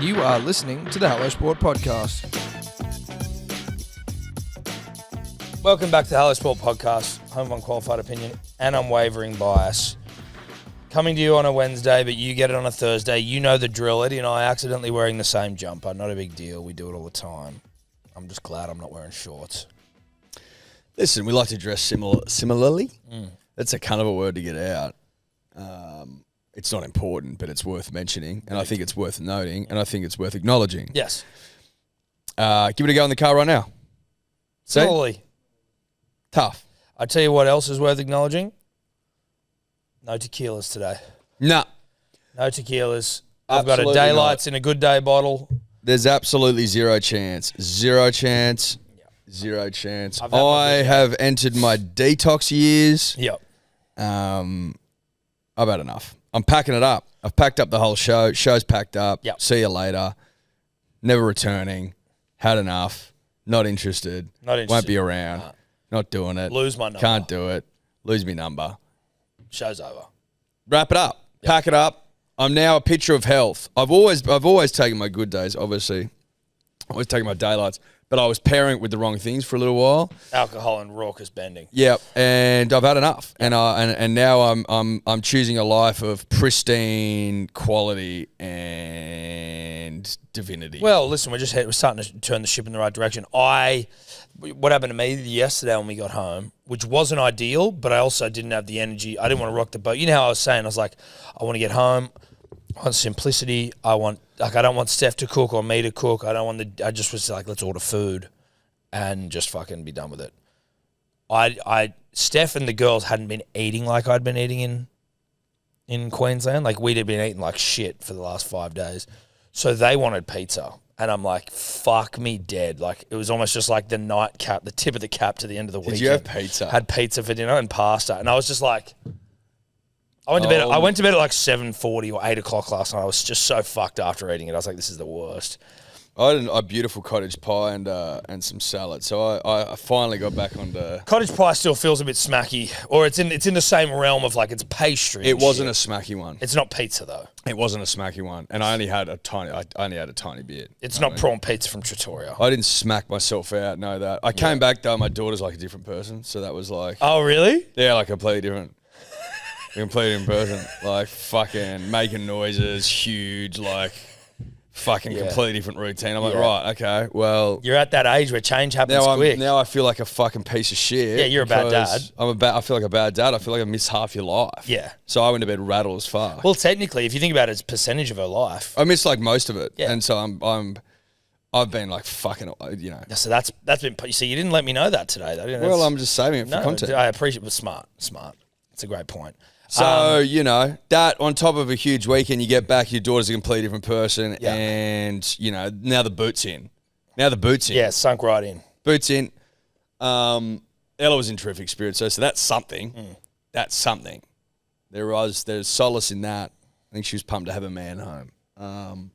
You are listening to the Hello Sport Podcast. Welcome back to the Hello Sport Podcast, home of unqualified opinion and unwavering bias. Coming to you on a Wednesday, but you get it on a Thursday. You know the drill. Eddie and I are accidentally wearing the same jumper. Not a big deal. We do it all the time. I'm just glad I'm not wearing shorts. Listen, we like to dress similarly. That's a kind of a word to get out. It's not important, but it's worth mentioning, and I think it's worth noting, and I think it's worth acknowledging. Yes. Give it a go in the car right now. Slowly. Tough. I tell you what else is worth acknowledging. No tequilas today. Nah. No tequilas. I've got a Absolutely Daylights in a good day bottle. There's absolutely zero chance. Zero chance. Zero chance. I have entered my detox years. Yep. I've had enough. I'm packing it up. I've packed up the whole show. Show's packed up. Yep. See you later. Never returning. Had enough. Not interested. Won't be around. Not doing it. Lose my number. Can't do it. Lose me number. Show's over. Wrap it up. Yep. Pack it up. I'm now a picture of health. I've always taken my good days, obviously. Always taking my daylights. But I was pairing it with the wrong things for a little while. Alcohol and raucous bending. Yep, and I've had enough, and now I'm choosing a life of pristine quality and divinity. Well, listen, we're starting to turn the ship in the right direction. What happened to me yesterday when we got home, which wasn't ideal, but I also didn't have the energy. I didn't want to rock the boat. You know how I was saying? I was like, I want to get home. I want simplicity. I don't want Steph to cook or me to cook. I just was like, let's order food and just fucking be done with it. Steph and the girls hadn't been eating like I'd been eating in Queensland. Like we'd been eating like shit for the last 5 days. So they wanted pizza. And I'm like, fuck me dead. Like it was almost just like the nightcap, the tip of the cap to the end of the weekend. Did you have pizza? Had pizza for dinner and pasta. And I was just like, I went to bed at like 7:40 or 8 o'clock last night. I was just so fucked after eating it. I was like, this is the worst. I had a beautiful cottage pie and some salad. So I finally got back onto... Cottage pie still feels a bit smacky, or it's in the same realm of like it's pastry. It wasn't a smacky one. It's not pizza though. It wasn't a smacky one, and I only had a tiny bit. It's not prawn pizza from Trattoria. I didn't smack myself out. Know that. I came back though. My daughter's like a different person, so that was like... Oh really? Yeah, like completely different. Completely in person, like fucking making noises, huge, like fucking completely different routine. I'm like, right, okay, well, you're at that age where change happens quick. Now I feel like a fucking piece of shit. Yeah, you're a bad dad. I feel like a bad dad. I feel like I missed half your life. Yeah. So I went to bed rattled as fuck. Well, technically, if you think about it, it's a percentage of her life. I missed like most of it, yeah. And so I've been like fucking, you know. So that's been. You see, you didn't let me know that today, though. Well, I'm just saving it for content. I appreciate it. Smart. It's a great point. So, you know, that on top of a huge weekend, you get back, your daughter's a completely different person, and, you know, now the boot's in. Yeah, sunk right in. Boots in. Ella was in terrific spirits, so that's something. That's something. There's solace in that. I think she was pumped to have a man home.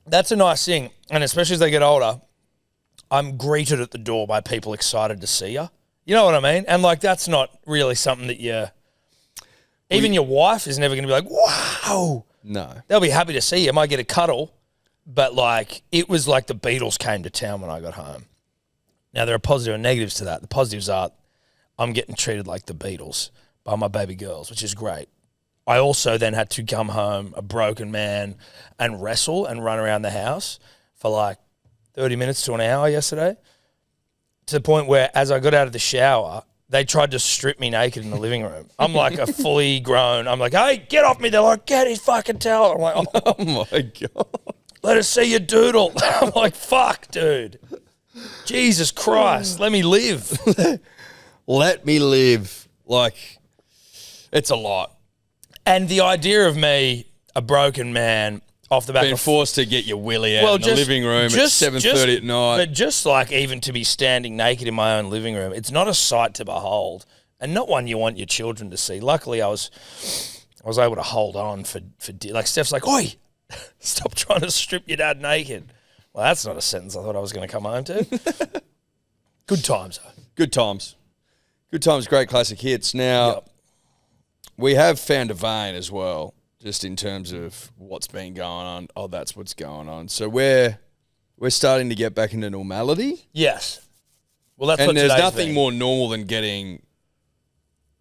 That's a nice thing, and especially as they get older, I'm greeted at the door by people excited to see you. You know what I mean? And, like, that's not really something that you... Even your wife is never going to be like, wow. No. They'll be happy to see you. Might get a cuddle. But, like, it was like the Beatles came to town when I got home. Now, there are positives and negatives to that. The positives are I'm getting treated like the Beatles by my baby girls, which is great. I also then had to come home a broken man and wrestle and run around the house for, like, 30 minutes to an hour yesterday, to the point where as I got out of the shower, they tried to strip me naked in the living room. I'm like a fully grown. I'm like, hey, get off me. They're like, get his fucking towel. I'm like, oh my God. Let us see your doodle. I'm like, fuck, dude. Jesus Christ. Let me live. Let me live. Like, it's a lot. And the idea of me, a broken man, off the back being forced to get your willy out in the living room at 7:30 at night. But just like even to be standing naked in my own living room, it's not a sight to behold, and not one you want your children to see. Luckily, I was able to hold on for like Steph's like, oi, stop trying to strip your dad naked. Well, that's not a sentence I thought I was going to come home to. Good times, though. Good times. Good times, great classic hits. Now, we have found a vein as well. just in terms of what's been going on. Oh, that's what's going on. So we're starting to get back into normality. Yes. Well, that's and what there's today's nothing been. more normal than getting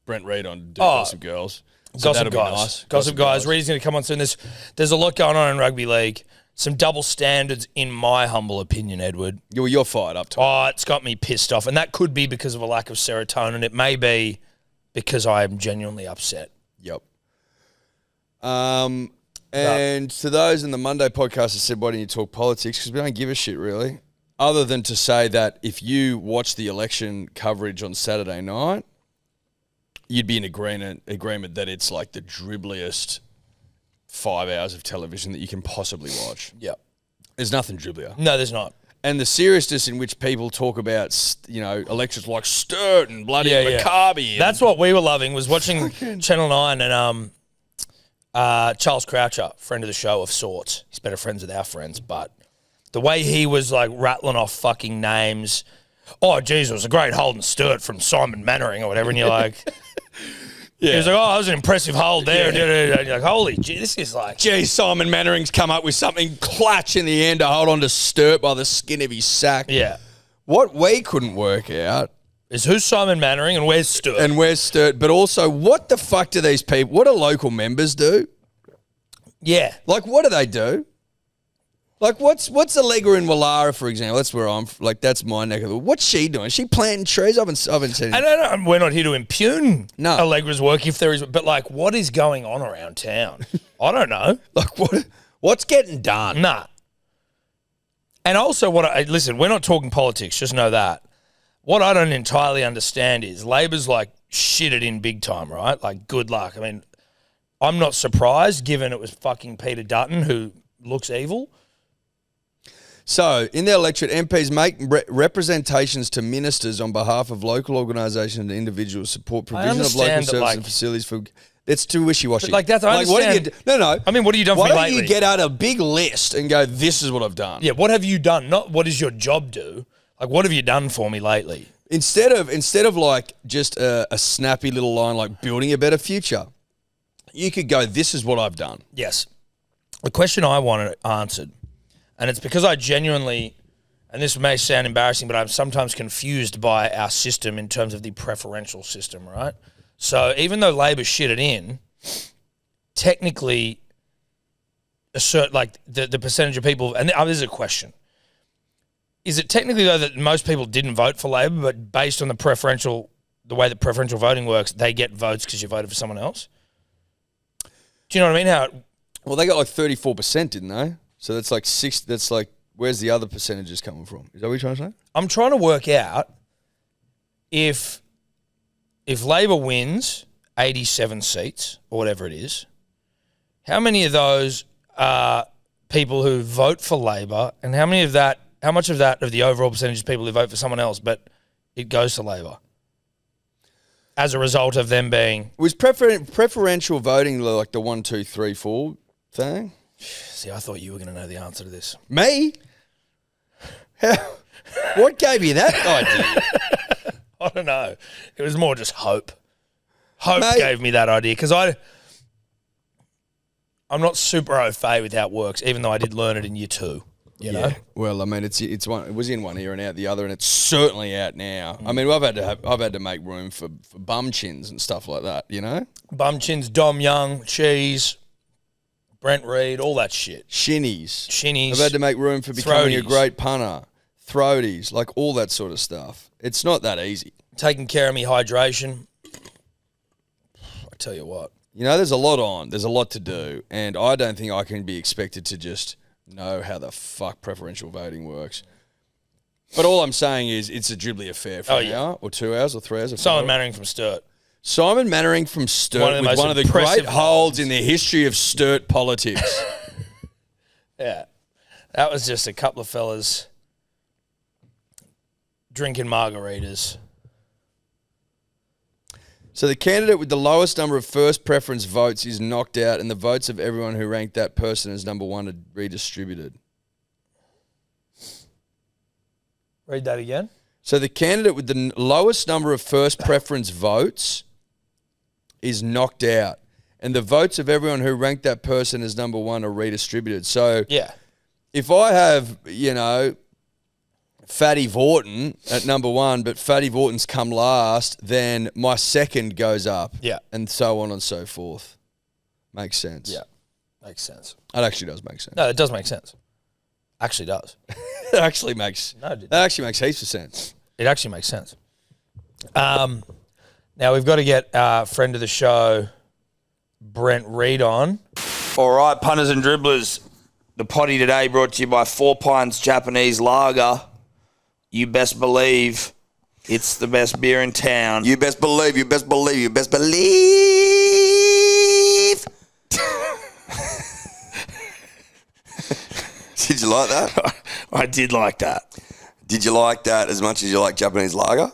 Brent Reid on Do Gossip Girls. So Gossip that'll Guys. be nice. Gossip Guys. Reid's going to come on soon. There's a lot going on in rugby league. Some double standards, in my humble opinion, Edward. You're fired up, Tom. Oh, it's got me pissed off. And that could be because of a lack of serotonin. It may be because I am genuinely upset. Yep. And to those in the Monday podcast that said, why don't you talk politics? Because we don't give a shit, really. Other than to say that if you watch the election coverage on Saturday night, you'd be in agreement that it's like the dribbliest 5 hours of television that you can possibly watch. Yep. There's nothing dribblier. No, there's not. And the seriousness in which people talk about, elections like Sturt and bloody McCarby. That's what we were loving, was watching Channel 9 and Charles Croucher, friend of the show of sorts. He's better friends with our friends, but the way he was like rattling off fucking names. Oh, geez, it was a great hold and Sturt from Simon Mannering or whatever. And you're like, he was like, oh, that was an impressive hold there. Yeah. And you're like, holy gee, this is like. Gee, Simon Mannering's come up with something clutch in the end to hold on to Sturt by the skin of his sack. Yeah. What we couldn't work out is who's Simon Mannering and where's Sturt. But also, what the fuck do these people, what do local members do? Yeah. Like, what do they do? Like, what's Allegra in Wallara, for example? That's where that's my neck of the woods. What's she doing? Is she planting trees? I haven't seen it. I don't know. We're not here to impugn No. Allegra's work if there is, but like, what is going on around town? I don't know. Like, what's getting done? Nah. And also, listen, we're not talking politics, just know that. What I don't entirely understand is Labor's like shitted in big time, right? Like, good luck. I mean, I'm not surprised given it was fucking Peter Dutton who looks evil. So, in their electorate, MPs make representations to ministers on behalf of local organisations and individuals, support provision of local services and facilities for... It's too wishy-washy. But that's, I understand. No. I mean, what have you done for me lately? Why don't you get out a big list and go, this is what I've done? Yeah, what have you done? Not what does your job do? Like, what have you done for me lately? Instead of like just a snappy little line like building a better future, you could go, this is what I've done. Yes. The question I wanted answered, and it's because I genuinely, and this may sound embarrassing, but I'm sometimes confused by our system in terms of the preferential system, right? So even though Labor shit it in, technically, the percentage of people, and this is a question, is it technically though that most people didn't vote for Labor, but based on the way that preferential voting works, they get votes because you voted for someone else? Do you know what I mean? Well, they got like 34%, didn't they? So that's like six. That's like, where's the other percentages coming from? Is that what you're trying to say? I'm trying to work out if Labor wins 87 seats or whatever it is, how many of those are people who vote for Labor, and how much of the overall percentage of people who vote for someone else, but it goes to Labor as a result of them being... Was preferential voting like the 1, 2, 3, 4 thing? See, I thought you were going to know the answer to this. Me? What gave you that idea? I don't know. It was more just hope. Hope gave me that idea because I'm not super au fait with how it works, even though I did learn it in year 2. You know? Well, I mean, it's one. It was in one ear and out the other, and it's certainly out now. I mean, I've had to make room for bum chins and stuff like that. You know, bum chins, Dom Young, cheese, Brent Reid, all that shit. Shinnies. I've had to make room for becoming a great punter. Throaties, like all that sort of stuff. It's not that easy. Taking care of me hydration. I tell you what. You know, there's a lot on. There's a lot to do, and I don't think I can be expected to just know how the fuck preferential voting works. But all I'm saying is it's a dribbly affair for an hour or 2 hours or 3 hours. Simon Mannering from Sturt. Simon Mannering from Sturt with one of the great holds in the history of Sturt politics. Yeah. That was just a couple of fellas drinking margaritas. So the candidate with the lowest number of first preference votes is knocked out, and the votes of everyone who ranked that person as number 1 are redistributed. Read that again. So the candidate with the lowest number of first preference votes is knocked out, and the votes of everyone who ranked that person as number one are redistributed. So Yeah. if I have, Fatty Vorton at number one, but Fatty Vorton's come last, then my second goes up. Yeah. And so on and so forth. Makes sense. Yeah. Makes sense. It actually does make sense. No, it does make sense. Actually does. It actually makes heaps of sense. It actually makes sense. Now we've got to get friend of the show, Brent Reed on. All right, punters and dribblers. The potty today brought to you by 4 Pints Japanese Lager. You best believe it's the best beer in town. You best believe, you best believe, you best believe. Did you like that? I did like that. Did you like that as much as you like Japanese lager?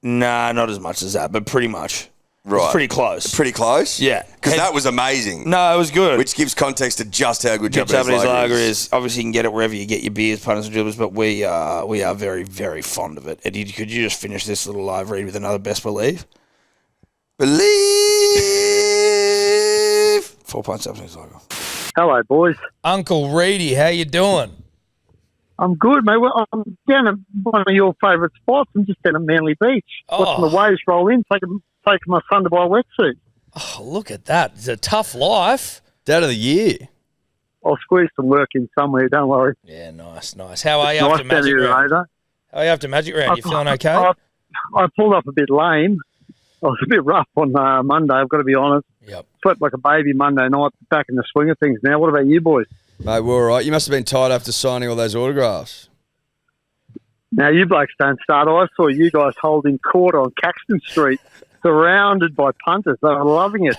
Nah, not as much as that, but pretty much. Right. It's pretty close. Pretty close? Yeah. Because that was amazing. No, it was good. Which gives context to just how good Japanese lager is. Obviously, you can get it wherever you get your beers, punters and dribblers, but we are very, very fond of it. Eddie, could you just finish this little live read with another best believe? Believe. 4 Pints Japanese Lager. Hello, boys. Uncle Reedy, how you doing? I'm good, mate. Well, I'm down at one of your favourite spots. I'm just down at Manly Beach. Watching the waves roll in, taking my son to buy a wetsuit. Oh, look at that. It's a tough life. Dad of the year. I'll squeeze some work in somewhere, don't worry. Yeah, nice. How are you Nice after Magic down here, Round? Ada. How are you after Magic Round? You feeling okay? I pulled up a bit lame. I was a bit rough on Monday, I've got to be honest. Yep. Slept like a baby Monday night, back in the swing of things now. What about you boys? Mate, we're all right. You must have been tired after signing all those autographs. Now, you blokes don't start. I saw you guys holding court on Caxton Street, surrounded by punters. They were loving it.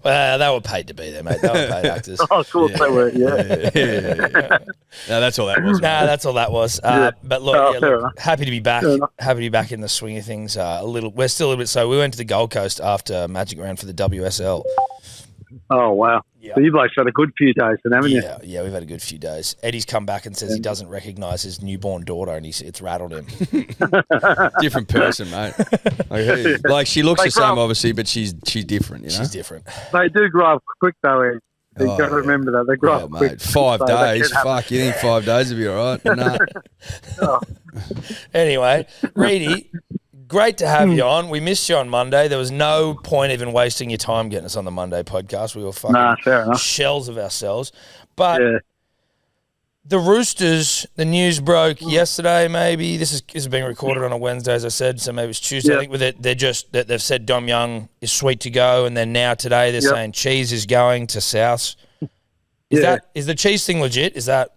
Well, they were paid to be there, mate. They were paid actors. Oh, of course they were, yeah. No, that's all that was. No, that's all that was. Yeah. But look, Fair enough. happy to be back. Fair enough. Happy to be back in the swing of things. We're still a little bit. So we went to the Gold Coast after Magic Round for the WSL. Oh, wow. Yeah. So you blokes had a good few days then, haven't you? Yeah, we've had a good few days. Eddie's come back and says he doesn't recognise his newborn daughter, and it's rattled him. Different person, mate. Like she looks the same, obviously, but she's different. You know, she's different. They do grow up quick, though, Ed. You've got to remember that. They grow up quick. Mate, 5 So days. that can Fuck, you think 5 days would be all right? No. Oh, Anyway, Reedy, great to have you on. We missed you on Monday. There was no point even wasting your time getting us on the Monday podcast. We were fucking fair enough. shells of ourselves. But yeah. the Roosters, the news broke yesterday. Maybe this is being recorded on a Wednesday, as I said. So maybe it's Tuesday. Yeah. I think with it, they've said Dom Young is sweet to go, and then now today they're saying Cheese is going to South. Is the Cheese thing legit? Is that?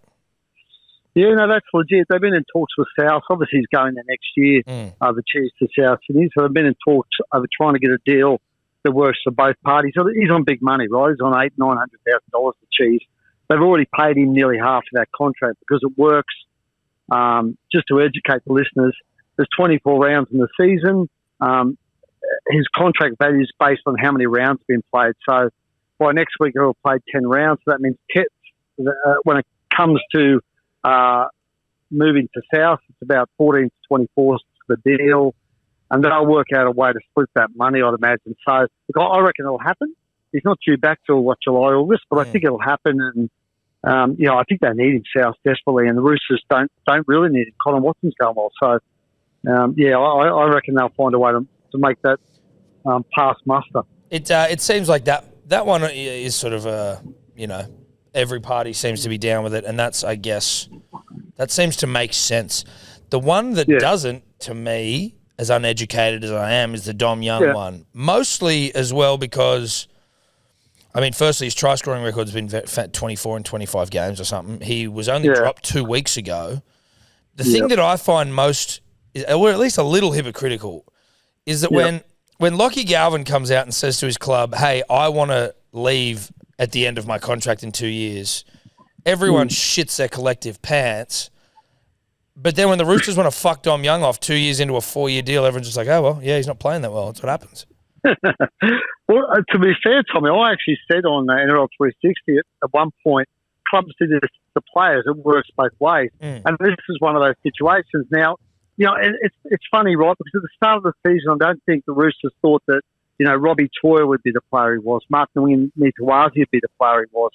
Yeah, no, that's legit. They've been in talks with South. Obviously, he's going there next year, the Cheese to South Sydney. So they've been in talks over trying to get a deal that works for both parties. So he's on big money, right? He's on $800,000-900,000 for Cheese. They've already paid him nearly half of that contract because it works. Just to educate the listeners, there's 24 rounds in the season. His contract value is based on how many rounds have been played. So by next week, he'll have played 10 rounds. So that means when it comes to moving to South, it's about 14 to 24 is the deal. And they'll work out a way to split that money, I'd imagine. So look, I reckon it'll happen. He's not due back till July, August, but I think it'll happen. And I think they need him South desperately, and the Roosters don't really need him. Colin Watson's going well, so I reckon they'll find a way to make that pass muster. It seems like that one is sort of every party seems to be down with it, and that's, I guess, that seems to make sense. The one that doesn't, to me, as uneducated as I am, is the Dom Young one. Mostly as well because, I mean, firstly, his try-scoring record's been 24 in 25 games or something. He was only dropped 2 weeks ago. The thing that I find most, or at least a little hypocritical, is that when Lockie Galvin comes out and says to his club, hey, I want to leave at the end of my contract in 2 years, everyone shits their collective pants. But then when the Roosters want to fuck Dom Young off 2 years into a 4-year deal, everyone's just like, oh, well, yeah, he's not playing that well. That's what happens. Well, to be fair, Tommy, I actually said on NRL 360 at one point, clubs do this to players. It works both ways. And this is one of those situations. Now, it's funny, right? Because at the start of the season, I don't think the Roosters thought that Robbie Toyer would be the player he was. Mark Nitawazi would be the player he was.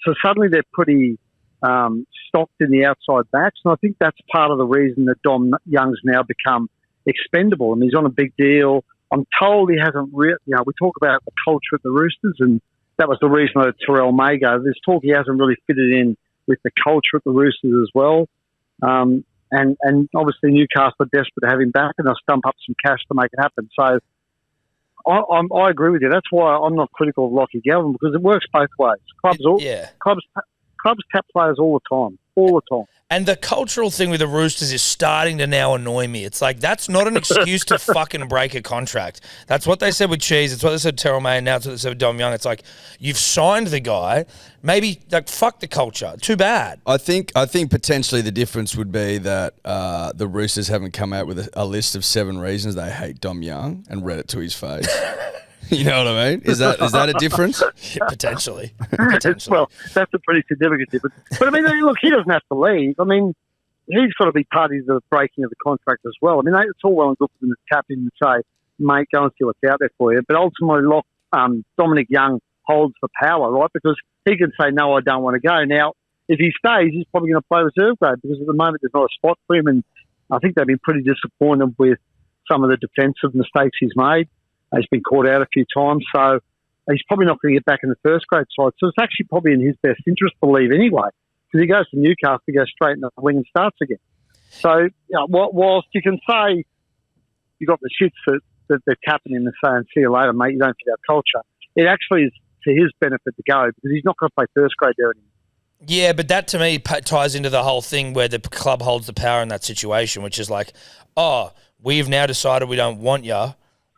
So suddenly they're pretty stocked in the outside backs, and I think that's part of the reason that Dom Young's now become expendable, and he's on a big deal. I'm told he hasn't we talk about the culture at the Roosters, and that was the reason that Terrell may go. There's talk he hasn't really fitted in with the culture at the Roosters as well. And obviously Newcastle are desperate to have him back, and they'll stump up some cash to make it happen. So I agree with you. That's why I'm not critical of Lockie Galvin, because it works both ways. Clubs tap players all the time. And the cultural thing with the Roosters is starting to now annoy me. It's like, that's not an excuse to fucking break a contract. That's what they said with Cheese. It's what they said with Terrell May, and now it's what they said with Dom Young. It's like, you've signed the guy. Maybe, fuck the culture. Too bad. I think potentially the difference would be that the Roosters haven't come out with a list of 7 reasons they hate Dom Young and read it to his face. You know what I mean? Is that a difference? Yeah, potentially. Well, that's a pretty significant difference. But, I mean, look, he doesn't have to leave. I mean, he's got to be party to the breaking of the contract as well. I mean, it's all well and good for them to tap him and say, mate, go and see what's out there for you. But ultimately, Dominic Young holds the power, right? Because he can say, no, I don't want to go. Now, if he stays, he's probably going to play reserve grade, because at the moment there's not a spot for him. And I think they've been pretty disappointed with some of the defensive mistakes he's made. He's been caught out a few times, so he's probably not going to get back in the first grade side. So it's actually probably in his best interest to leave anyway, because he goes to Newcastle, he goes straight in the wing and starts again. So whilst you can say you got the shits that they're tapping him and saying, see you later, mate, you don't fit our culture, it actually is to his benefit to go, because he's not going to play first grade there anymore. Yeah, but that to me ties into the whole thing where the club holds the power in that situation, which is like, oh, we've now decided we don't want you.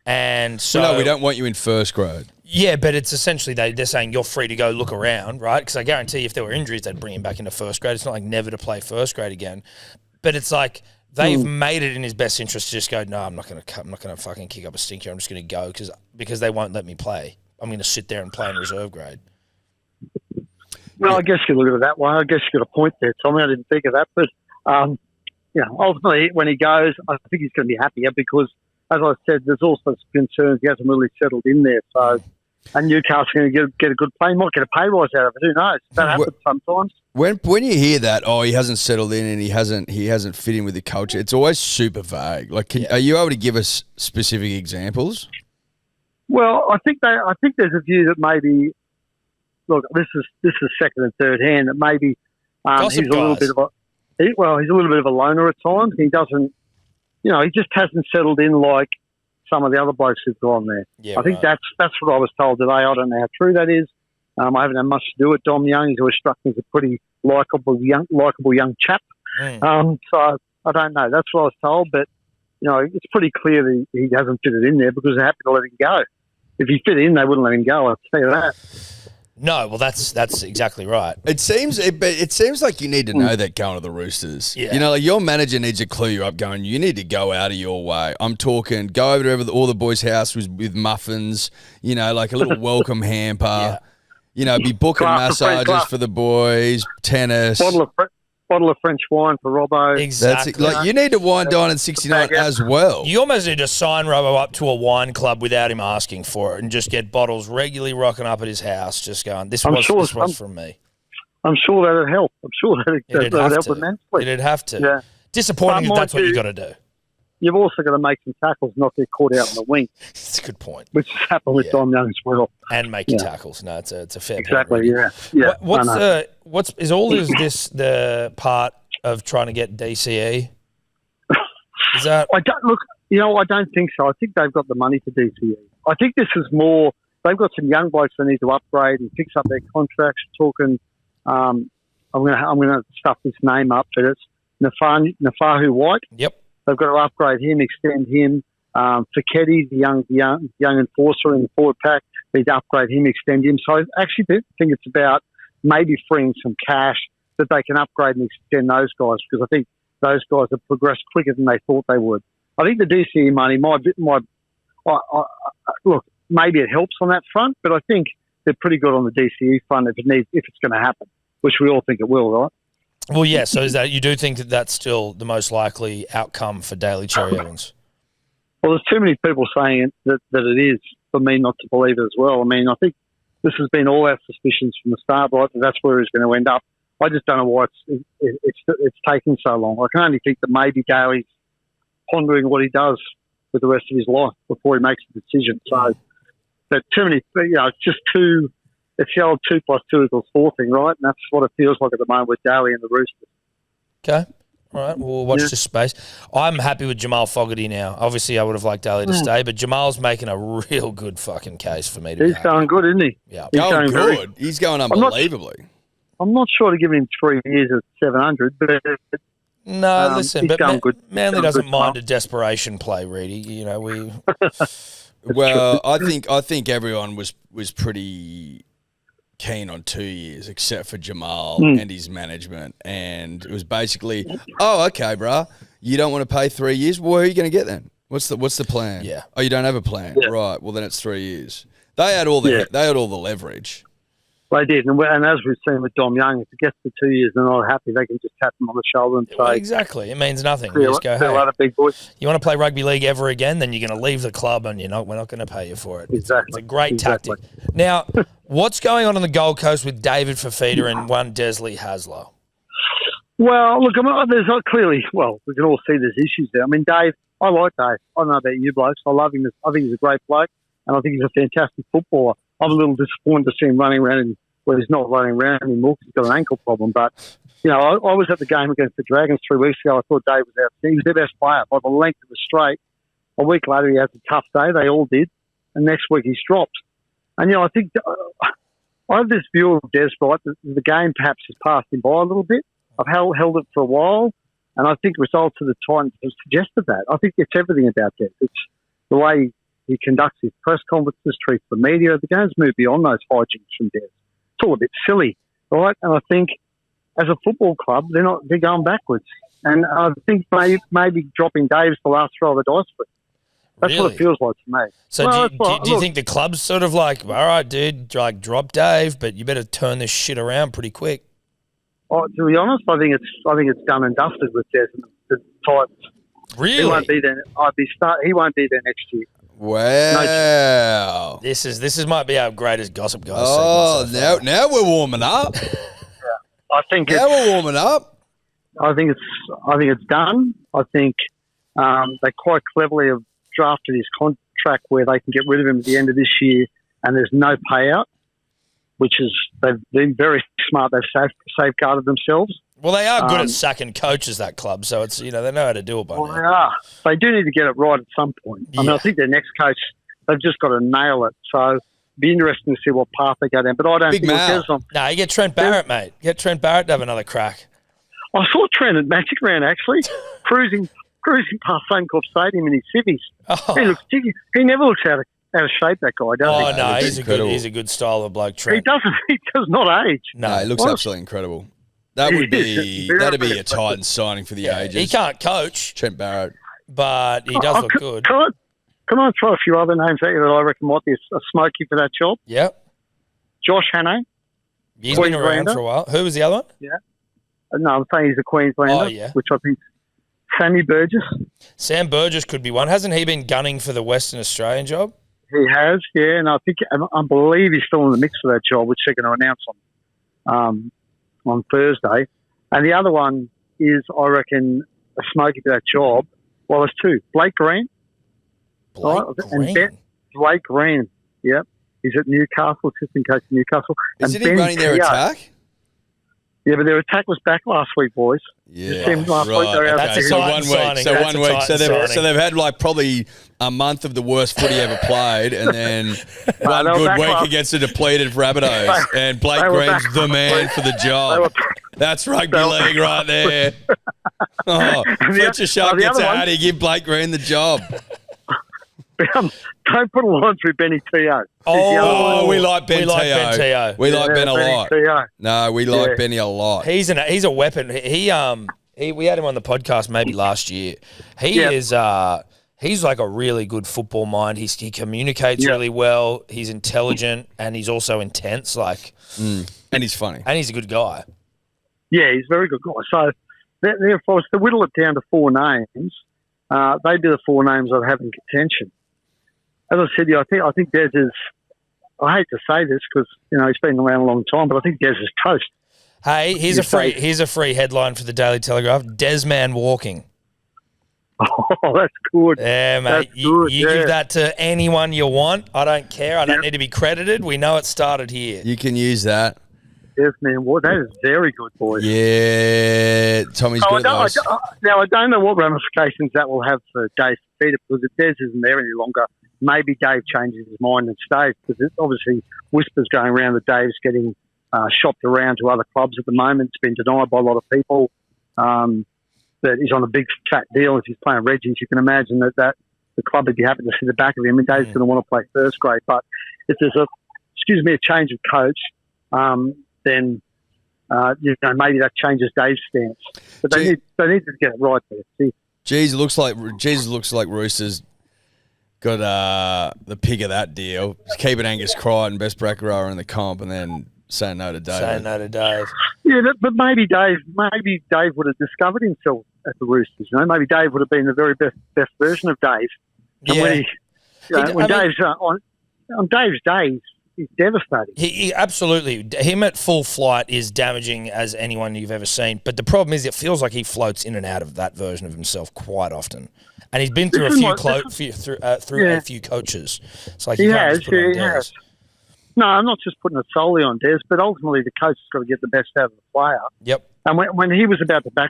And so, no, we don't want you in first grade. Yeah, but it's essentially they're saying you're free to go look around, right? Because I guarantee if there were injuries, they'd bring him back into first grade. It's not like never to play first grade again. But it's like they've made it in his best interest to just go, no, I'm not going to fucking kick up a stinker. I'm just going to go because they won't let me play. I'm going to sit there and play in reserve grade. Well, I guess you look at it that way. I guess you got a point there, Tommy. I didn't think of that. But, ultimately, when he goes, I think he's going to be happier because, as I said, there's also some concerns. He hasn't really settled in there. So, and Newcastle's going to get a good play. He might get a pay rise out of it. Who knows? That happens sometimes. When you hear that, he hasn't settled in and he hasn't fit in with the culture, it's always super vague. Like, are you able to give us specific examples? Well, I think there's a view that maybe, look, this is second and third hand, that maybe he's a little bit of a loner at times. He doesn't, he just hasn't settled in like some of the other blokes who've gone there. Yeah, I think that's what I was told today. I don't know how true that is. I haven't had much to do with Dom Young. He's always struck me as a pretty likeable young chap. So I don't know. That's what I was told, but it's pretty clear that he hasn't fitted in there because they're happy to let him go. If he fit in, they wouldn't let him go. I'll tell you that. No, well, that's exactly right. It seems like you need to know that going to the Roosters. Yeah. Like your manager needs to clue you up going, you need to go out of your way. I'm talking, go over to all the boys' house with muffins, like a little welcome hamper. Yeah. Be booking massages for the boys, tennis. Bottle of French wine for Robbo. Exactly. That's it. Like, you need to wine dine in 69 as well. You almost need to sign Robbo up to a wine club without him asking for it and just get bottles regularly rocking up at his house, just going, this was from me. I'm sure that would help. I'm sure that would help immensely. It'd have to. Yeah. Disappointing if that's what you got to do. You've also got to make some tackles, not get caught out in the wing. That's a good point. Which has happened with Dom Young as well. And make your tackles. No, it's a fair point. Exactly, yeah. Is this the part of trying to get DCE? Is that? I don't think so. I think they've got the money for DCE. I think this is more, they've got some young blokes they need to upgrade and fix up their contracts. Talking, I'm going to stuff this name up, but it's Nafahu White. Yep. They've got to upgrade him, extend him. Fifita, the young enforcer in the forward pack, they need to upgrade him, extend him. So I actually think it's about maybe freeing some cash that they can upgrade and extend those guys, because I think those guys have progressed quicker than they thought they would. I think the DCE money, look, maybe it helps on that front, but I think they're pretty good on the DCE front if it's going to happen, which we all think it will, right? Well, yeah. So is that, you do think that that's still the most likely outcome for Daly Cherry Evans? Well, there's too many people saying that it is. for me not to believe it as well. I mean, I think this has been all our suspicions from the start, right? That's where he's going to end up. I just don't know why it's taking so long. I can only think that maybe Daly's pondering what he does with the rest of his life before he makes a decision. So, but too many, it's just too. It's the old 2 + 2 = 4 thing, right? And that's what it feels like at the moment with Daly and the Roosters. Okay. All right, we'll watch this space. I'm happy with Jamal Fogarty now. Obviously, I would have liked Daly to stay, but Jamal's making a real good fucking case for me to He's going good, isn't he? Yeah. He's going good. He's going unbelievably. I'm not sure to give him 3 years at 700, but no, listen, but Manly doesn't mind a a desperation play, Reedy. You know, we. Well, I think everyone was pretty keen on 2 years, except for Jamal and his management, and it was basically, oh, okay, bruh, you don't want to pay 3 years. Well, where are you going to get then? What's the plan? Yeah. Oh, you don't have a plan, right? Well, then it's 3 years. They had all the leverage. They did, and as we've seen with Dom Young, if it gets to 2 years and they're not happy, they can just tap them on the shoulder and say, Well, exactly. It means nothing. You just go, hey, a big boys. You want to play rugby league ever again? Then you're going to leave the club, and we're not going to pay you for it. Exactly. It's a great tactic. Now, what's going on the Gold Coast with David Fifita and one Desley Hasler? Well, look, there's not clearly. Well, we can all see there's issues there. I mean, Dave. I like Dave. I don't know about you blokes. I love him. I think he's a great bloke, and I think he's a fantastic footballer. I'm a little disappointed to see him running around well, he's not running around anymore because he's got an ankle problem. But, I was at the game against the Dragons 3 weeks ago. I thought Dave was outstanding. He was their best player by the length of the straight. A week later, he has a tough day. They all did. And next week, he's dropped. And, I think I have this view of Des, right? The game perhaps has passed him by a little bit. I've held it for a while. And I think results of the Titans have suggested that. I think it's everything about Des. It's the way he conducts his press conferences, treats the media. The game's moved beyond those hijinks from Des. It's all a bit silly, right? And I think as a football club, they're going backwards. And I think maybe dropping Dave's the last throw of the dice for it. That's what it feels like to me. So do you think the club's sort of like, all right, dude, like drop Dave, but you better turn this shit around pretty quick? Oh, to be honest, I think it's done and dusted with Des and the Titans. Really? He won't be there. He won't be there next year. Wow. This might be our greatest gossip guys. Oh, now we're warming up. I think we're warming up. I think it's done. I think they quite cleverly have drafted his contract where they can get rid of him at the end of this year, and there's no payout, which is they've been very smart. They've safeguarded themselves. Well, they are good at sacking coaches, that club, so it's they know how to do it by now. They are. They do need to get it right at some point. I mean, I think their next coach, they've just got to nail it. So it'd be interesting to see what path they go down. But I don't think there's them. No, you get Trent Barrett, mate. Get Trent Barrett to have another crack. I saw Trent at Magic Round, actually, cruising past Suncorp Stadium in his civvies. Oh. He never looks out of shape, that guy, does he? No, he's a good style of bloke, Trent. He does not age. No, he looks absolutely incredible. That'd be a Titans signing for the ages. He can't coach, Trent Barrett, but he does look good. Can I throw a few other names at you that I reckon might be a smoky for that job? Yep. Josh Hannay. He's been around for a while. Who was the other one? Yeah. No, I'm saying he's a Queenslander, which I think Sammy Burgess. Sam Burgess could be one. Hasn't he been gunning for the Western Australian job? He has, yeah, and I believe he's still in the mix for that job, which they're going to announce on Thursday. And the other one is, I reckon, a smoky for that job. Well, there's two. Blake Green. Blake Green, yep. He's at Newcastle, assistant coach at Newcastle. Isn't he running their attack? Yeah, but their attack was back last week, boys. Yeah, last week they were out That's there. one week. So they've had like probably a month of the worst footy ever played, and then one good week against a depleted Rabbitohs. And Blake Green's the man for the job. That's rugby league right there. Fletcher Sharp gets a hattie, give Blake Green the job. Don't put a line through Benny T.O. We like Ben T.O. We like Ben a lot. No, we like Benny a lot. He's a weapon. We had him on the podcast maybe last year. He's like a really good football mind. He communicates really well. He's intelligent and he's also intense. And he's funny. And he's a good guy. Yeah, he's a very good guy. So therefore, if I was to whittle it down to 4 names, they'd be the 4 names I'd have in contention. as I said, I think Des is. I hate to say this because he's been around a long time, but I think Des is toast. Hey, here's a free headline for the Daily Telegraph: Desman walking. Oh, that's good. Yeah, mate. You give that to anyone you want. I don't care. I don't need to be credited. We know it started here. You can use that. Yes, man. Well, that is very good, boys. Yeah, Tommy's good. Now, I don't know what ramifications that will have for Dave Fifita, because if Des isn't there any longer, maybe Dave changes his mind and stays, because there's obviously whispers going around that Dave's getting shopped around to other clubs at the moment. It's been denied by a lot of people. That he's on a big fat deal. If he's playing Reggie's, you can imagine that the club would be happy to see the back of him, and Dave's going to want to play first grade. But if there's a change of coach, then maybe that changes Dave's stance. But they need to get it right there. See? Jesus looks like Roosters got the pig of that deal. Keeping Angus Crichton, best bracket rower in the comp, and then saying no to Dave. Yeah, but maybe Dave would have discovered himself at the Roosters. Maybe Dave would have been the very best version of Dave. And when Dave's on Dave's days, he's devastating. He absolutely. Him at full flight is damaging as anyone you've ever seen. But the problem is, it feels like he floats in and out of that version of himself quite often. And he's been through a few coaches. It's like he has. No, I'm not just putting it solely on Des, but ultimately the coach has got to get the best out of the player. Yep. And when he was about to go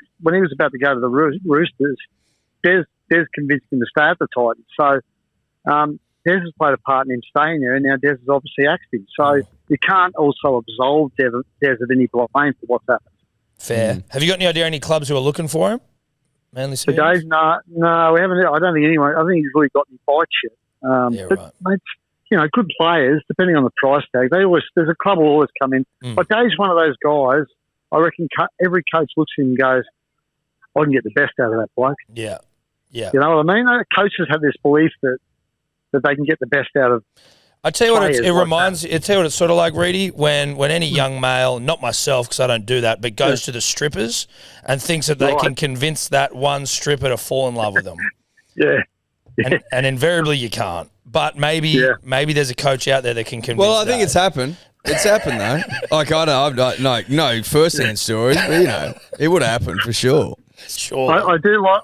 to the Roosters, Des convinced him to stay at the Titans. So Des has played a part in him staying there, and now Des is obviously active. So you can't also absolve Des of any blame for what's happened. Fair. Have you got any idea any clubs who are looking for him? Manly For Dave, no, we haven't. I don't think anyone. I think he's really got any bites yet. But mate, good players, depending on the price tag, there's a club will always come in. But Dave's one of those guys. I reckon every coach looks at him and goes, "I can get the best out of that bloke." Yeah. You know what I mean? Coaches have this belief that they can get the best out of. I tell you what, it reminds. I tell you what, it's sort of like, Reedy, when any young male, not myself because I don't do that, but goes to the strippers and thinks that they can convince that one stripper to fall in love with them. And invariably you can't. But maybe there's a coach out there that can convince. Well, I think it's happened. It's happened though. Like no first-hand story, but it would happen for sure. Sure. I do like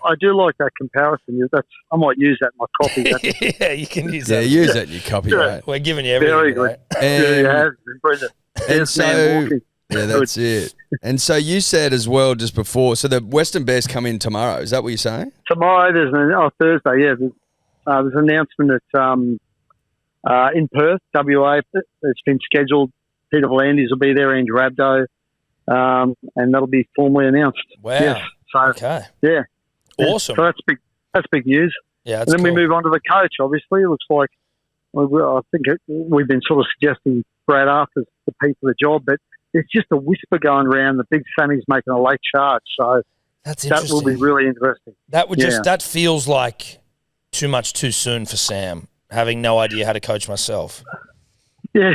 that comparison. I might use that in my copy. Yeah, you can use that. Yeah, use that in your copy, mate. We're giving you everything. Very good. And so, that's it. And so you said as well just before, so the Western Bears come in tomorrow. Is that what you're saying? Tomorrow, Thursday, yeah. There's an announcement at in Perth, WA. It's been scheduled. Peter V'landys will be there, Andrew Abdo, and that'll be formally announced. Wow. Yes. So, okay. Yeah. Awesome. So that's big news. Yeah, and then we move on to the coach, obviously. It looks like, I think we've been sort of suggesting Brad Arthur's the piece of the job, but it's just a whisper going around that Big Sammy's making a late charge. So that will be really interesting. That feels like too much too soon for Sam, having no idea how to coach myself. Yeah.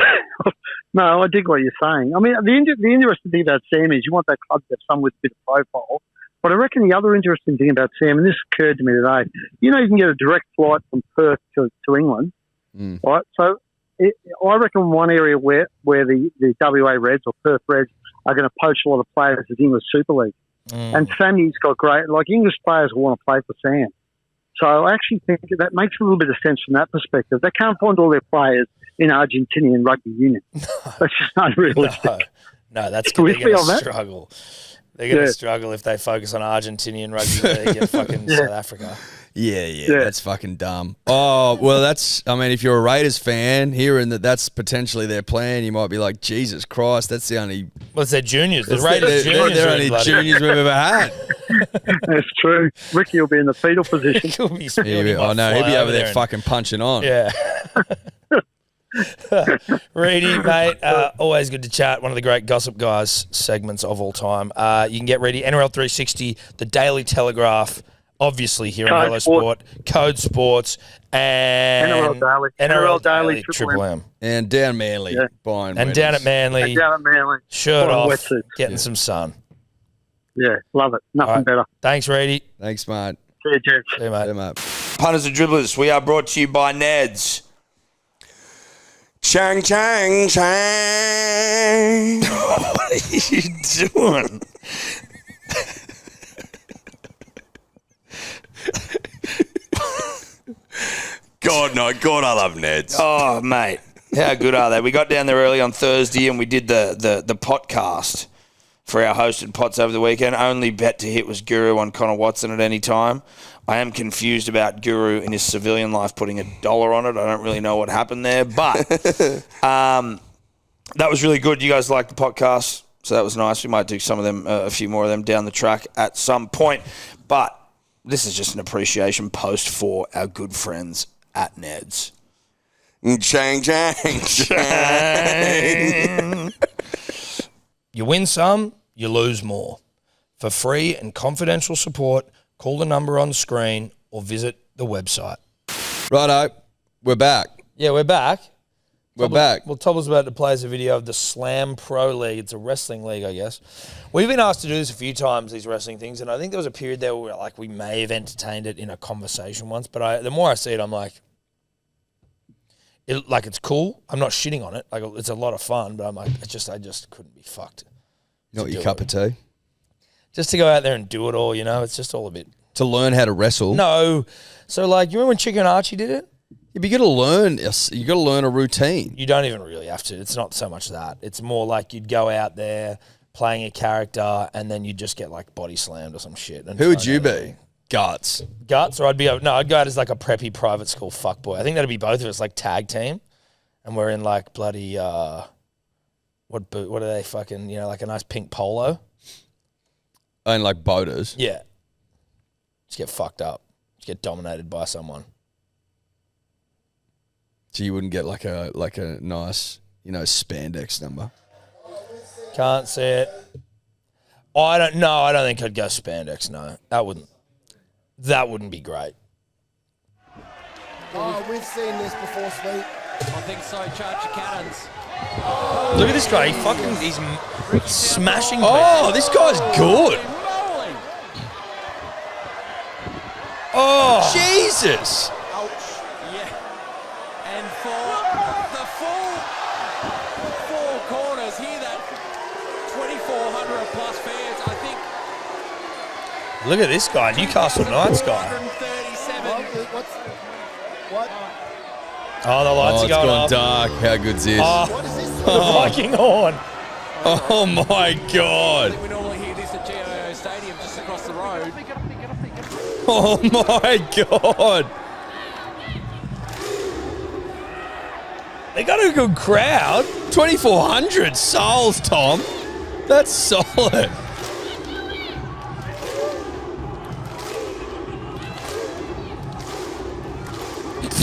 No, I dig what you're saying. I mean, the interesting thing about Sam is you want that club to have someone with a bit of profile. But I reckon the other interesting thing about Sam, and this occurred to me today, you can get a direct flight from Perth to England, right? So I reckon one area where the WA Reds or Perth Reds are going to poach a lot of players is English Super League. And Sammy's got English players will want to play for Sam. So I actually think that makes a little bit of sense from that perspective. They can't find all their players in Argentinian rugby union. That's just unrealistic. No, they're going to struggle. They're going to struggle if they focus on Argentinian rugby league and fucking South Africa. Yeah, that's fucking dumb. Oh, well, if you're a Raiders fan, hearing that's potentially their plan, you might be like, Jesus Christ, that's the only... Well, it's their juniors. The Raiders juniors. They're only juniors we've ever had. That's true. Ricky will be in the fetal position. He'll be he'll be over there fucking punching on. Yeah. Reedy, mate, always good to chat. One of the great Gossip Guys segments of all time. You can get Reedy, NRL 360, the Daily Telegraph, obviously here on Hello Sport, Code Sports, and NRL Daily, Triple M. And down Manly, buying and down at Manly, shirt off, getting some sun. Yeah, love it. Nothing better. Thanks, Reedy. Thanks, mate. See you, gents. See you, mate. See you, mate. Punters and dribblers, we are brought to you by Neds. Chang, chang, chang. What are you doing? God, no. God, I love Neds. Oh, mate. How good are they? We got down there early on Thursday and we did the podcast for our hosted pots over the weekend. Only bet to hit was Guru on Connor Watson at any time. I am confused about Guru in his civilian life putting $1 on it. I don't really know what happened there, but that was really good. You guys liked the podcast, so that was nice. We might do some of them, a few more of them down the track at some point. But this is just an appreciation post for our good friends at Ned's. Chang, chang, chang. You win some, you lose more. For free and confidential support, call the number on the screen or visit the website. Righto, we're back. Yeah, we're back. We're back. Well, Todd was about to play us a video of the Slam Pro League. It's a wrestling league, I guess. We've been asked to do this a few times, these wrestling things, and I think there was a period there where we may have entertained it in a conversation once, but the more I see it, I'm like, it's cool. I'm not shitting on it. It's a lot of fun, but I'm like, I just couldn't be fucked. Not your cup of tea? Just to go out there and do it all, it's just all a bit. To learn how to wrestle? No. So, you remember when Chicken Archie did it? Yeah, but you got to learn a routine. You don't even really have to. It's not so much that. It's more like you'd go out there playing a character and then you'd just get body slammed or some shit. Who would you be? Guts, or I'd go out as a preppy private school fuckboy. I think that'd be both of us, tag team, and we're in bloody what are they fucking a nice pink polo and boaters. Yeah, just get fucked up, just get dominated by someone. So you wouldn't get a nice spandex number. Can't see it. I don't think I'd go spandex. No, that wouldn't be great. Oh, we've seen this before, Sweet. I think so. Charge your cannons. Look at this guy. He's smashing. Oh, this guy's good. Oh, Jesus. Ouch. Yeah. And for the full 4 corners, hear that 2,400 plus fans, I think. Look at this guy, Newcastle Knights guy. 137. What? Oh, the lights are going off. It's gone dark. How good's this? What is this? The Viking horn. Oh, my God. We normally hear this at GIO Stadium just across the road. Oh, my God. They got a good crowd. 2,400 souls, Tom. That's solid.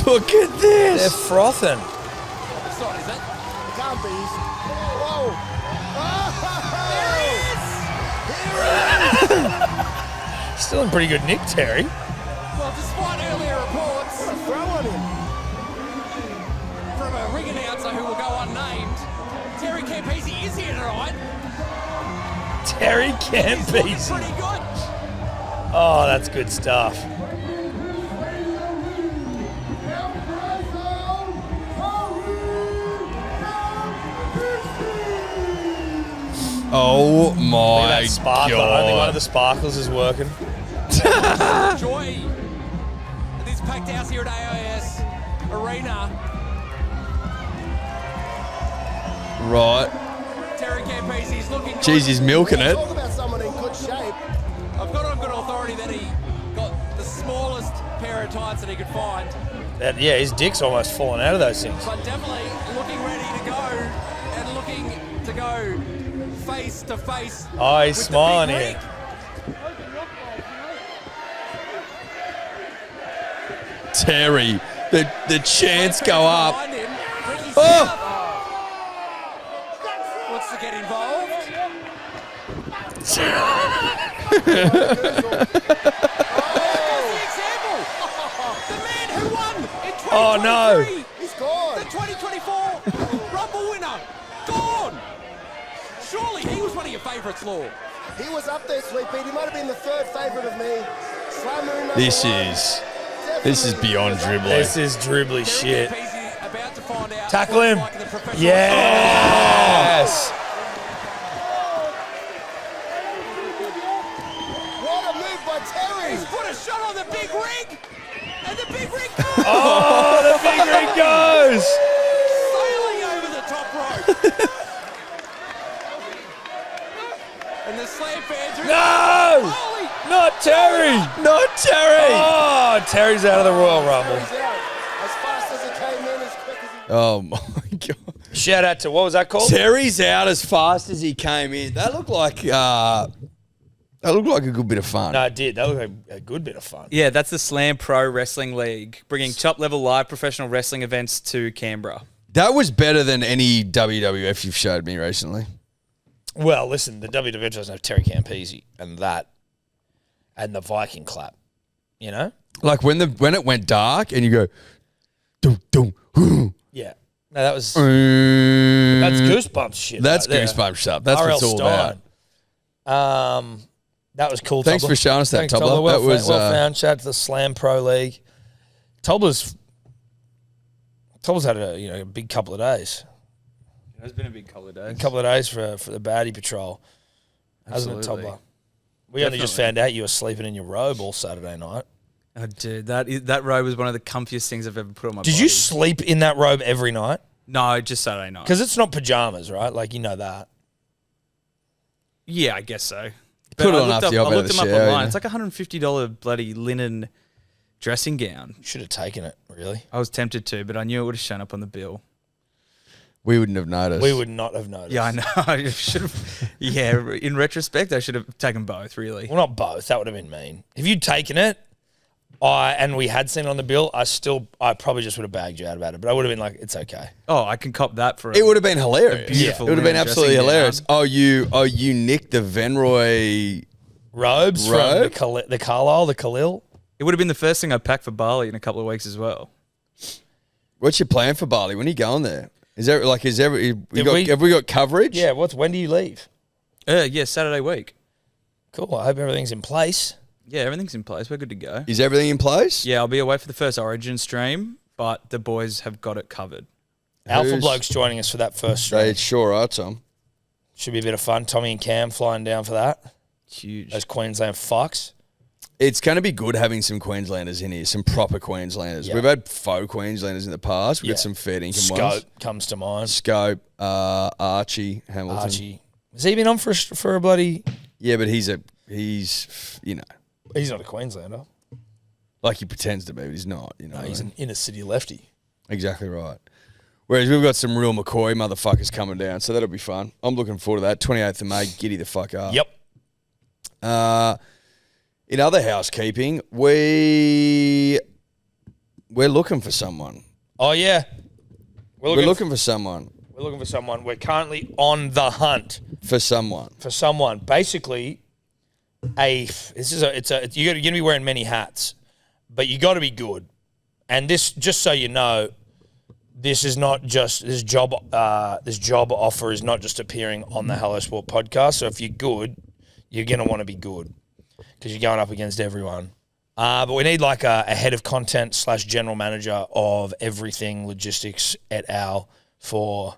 Look at this. They're frothing. It's not, is it? Campese. Whoa. Still in pretty good nick, Terry. Well, despite earlier reports Throw on him. from a ring announcer who will go unnamed, Terry Campese is here tonight. Terry He's looking Campese. pretty good. Oh, that's good stuff. Oh, Look at my that sparkle. I don't think one God. of the sparkles is working. Joy. This packed house here at AIS Arena. Right. Terry Campese is looking good. Jeez, he's milking it. Talk about someone in good shape. I've got on good authority that he got the smallest pair of tights that he could find, Yeah, his dick's almost fallen out of those things. but definitely looking ready to go and looking to go face to face. Oh, he's with the smiling big here. rig. Terry, the chants go up. Behind him, Ricky's Oh! down. Wants to get involved. There's the example. The man who won in 2023. Oh, no. He's gone. The 2024 Rumble winner. Gone. Surely he was one of your favourites, Law. He was up there, Sweet Pete. He might have been the 3rd favourite of me. Slammer number This one. is Definitely beyond dribbling. This is dribbly Terry shit. Campese about to find out. Tackle what it's him. like in the professional- Yes. What a move by Terry. He's put a shot on the big rig, and the big rig goes Oh, the big ring goes. sailing over the top rope. And the slam fans are No! Holy Not Terry! Not Terry! Oh, Terry's out of the Royal Rumble. He's out. As fast as he came in, as quick as he... Oh my god. Shout out to, what was that called? Terry's out as fast as he came in. That looked like a good bit of fun. No, it did. That looked like a good bit of fun. Yeah, that's the Slam Pro Wrestling League, bringing top-level live professional wrestling events to Canberra. That was better than any WWF you've showed me recently. Well, listen, the WWE doesn't have Terry Campese and the Viking clap, you know? Like when it went dark and you go, dum, dum, hoo. Yeah. No, that was, Mm. that's Goosebumps shit. That's right there. goosebumps stuff. That's what R.L. it's all about. Stein. That was cool. Thanks Tobler. for showing us that, Thanks, Tobler. Well, That was, well found. Shout out to the Slam Pro League. Tobler's had a big couple of days. It's been a big couple of days. A couple of days for the Baddie Patrol, hasn't it, Absolutely. Tobler? We only just found out you were sleeping in your robe all Saturday night. Oh, dude, that robe was one of the comfiest things I've ever put on my body. Did you sleep in that robe every night? No, just Saturday night. Because it's not pajamas, right? Like, you know that. Yeah, I guess so. Put it I on looked after up, you I hop out of looked the them up shower, online. you It's like $150 bloody linen dressing gown. Should have taken it, really. I was tempted to, but I knew it would have shown up on the bill. We wouldn't have noticed. We would not have noticed. Yeah, I know. I should have. Yeah, in retrospect, I should have taken both. Really. Well, not both. That would have been mean. If you'd taken it, and we had seen it on the bill, I probably just would have bagged you out about it. But I would have been like, it's okay. Oh, I can cop that for. It would have been hilarious. beautiful It would have been linen absolutely dressing hilarious. gown. You nicked the Venroy. Robes Robe? from the Carlisle, the Khalil. It would have been the first thing I packed for Bali in a couple of weeks as well. What's your plan for Bali? When are you going there? Have we got coverage? Yeah, when do you leave? Yeah, Saturday week. Cool. I hope everything's in place. Yeah, everything's in place. We're good to go. Is everything in place? Yeah, I'll be away for the first Origin stream, but the boys have got it covered. Alpha Who's- Bloke's joining us for that first stream. They sure are, Tom. Should be a bit of fun. Tommy and Cam flying down for that. Huge. Those Queensland fucks. It's going to be good having some Queenslanders in here, some proper Queenslanders. Yeah. We've had faux Queenslanders in the past. We've Yeah. got some fair income Scope ones. comes to mind. Scope, Archie Hamilton. Archie. Has he been on for a bloody... Yeah, but he's you know, He's not a Queenslander. like he pretends to be, but he's not. You know, No, what he's I mean? an inner city lefty. Exactly right. Whereas we've got some real McCoy motherfuckers coming down, so that'll be fun. I'm looking forward to that. 28th of May, giddy the fuck up. Yep. In other housekeeping, we're looking for someone. Oh, yeah. We're looking for someone. We're looking for someone. We're currently on the hunt For someone. for someone. Basically, you're going to be wearing many hats, but you got to be good. And this, just so you know, this is not just this job offer is not just appearing on the Hello Sport podcast. So if you're good, you're going to want to be good because you're going up against everyone. But we need like a head of content / general manager of everything logistics et al. For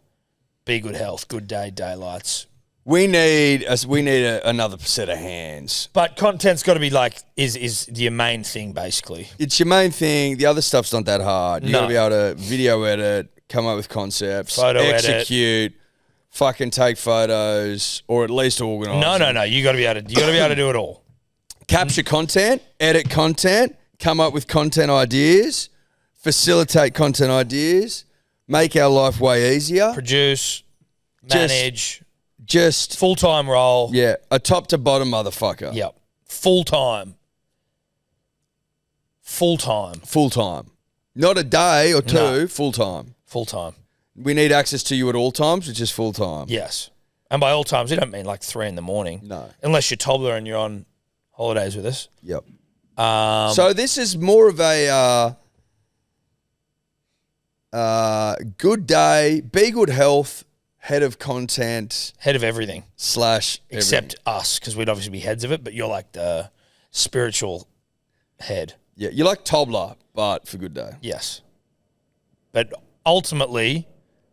Be Good Health, Good Day, Daylights. We need another set of hands. But content's got to be like is your main thing basically. It's your main thing. The other stuff's not that hard. You got No. to be able to video edit, come up with concepts, Photo edit. execute, fucking take photos, or at least organise. No. You got to be able to do it all. Capture content, edit content, come up with content ideas, facilitate content ideas, make our life way easier. Produce, manage, Just full-time role. yeah, a top to bottom motherfucker. Yep. Full-time. Full time. Not a day or two, No. full time. Full-time. We need access to you at all times, which is full time. Yes. And by all times, we don't mean like 3 a.m. No. Unless you're Tobler and you're on holidays with us. Yep. So this is more of a good day, be good health, head of content Head of everything. / everything. Except us, because we'd obviously be heads of it, but you're like the spiritual head. Yeah, you like Tobler, but for good day. Yes. But ultimately,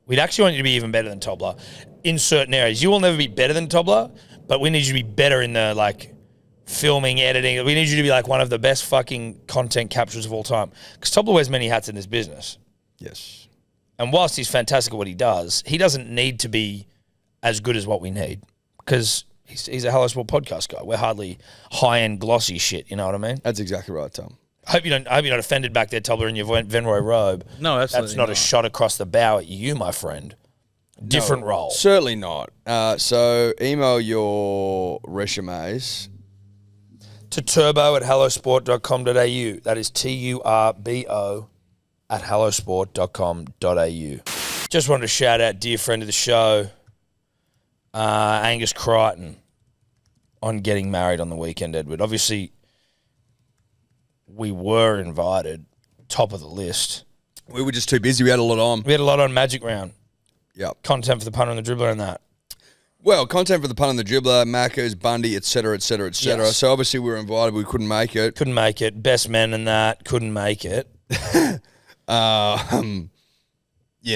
we'd actually want you to be even better than Tobler in certain areas. You will never be better than Tobler, but we need you to be better in the, like, filming, editing. We need you to be, like, one of the best fucking content capturers of all time. Because Tobler wears many hats in this business. Yes. And whilst he's fantastic at what he doesn't need to be as good as what we need. Because he's a Hello Sport podcast guy. We're hardly high-end glossy shit, you know what I mean? That's exactly right, Tom. I hope you're not offended back there, Tobler, in your Venroy robe. No, absolutely That's not a shot across the bow at you, my friend. Different role. Certainly not. So email your resumes. To turbo@hellosport.com.au. That is TURBO at hellosport.com.au. Just wanted to shout out dear friend of the show, Angus Crichton, on getting married on the weekend, Edward. Obviously, we were invited, top of the list. We were just too busy. We had a lot on. We had a lot on Magic Round. Yep. Content for the punter and the dribbler and that. Well, content for the pun and the dribbler, Macca's, Bundy, etc., etc., etc. Yes. So obviously we were invited. We couldn't make it. Couldn't make it. Best men and that. Couldn't make it. You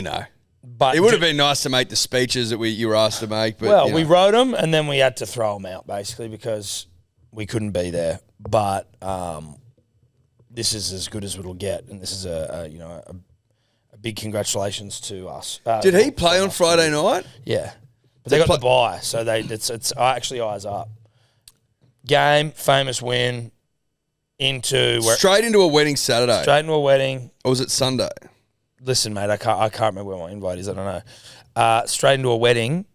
know. But It would have been nice to make the speeches that you were asked to make. But, well, you know. we wrote them and then we had to throw them out basically because we couldn't be there. But this is as good as it'll get, and this is a big congratulations to us. Did he play on Friday night? Yeah, but they got the bye, so it's actually eyes up. Game, famous win, Straight into a wedding Saturday. straight into a wedding. Or was it Sunday? Listen, mate, I can't remember where my invite is. I don't know. Straight into a wedding,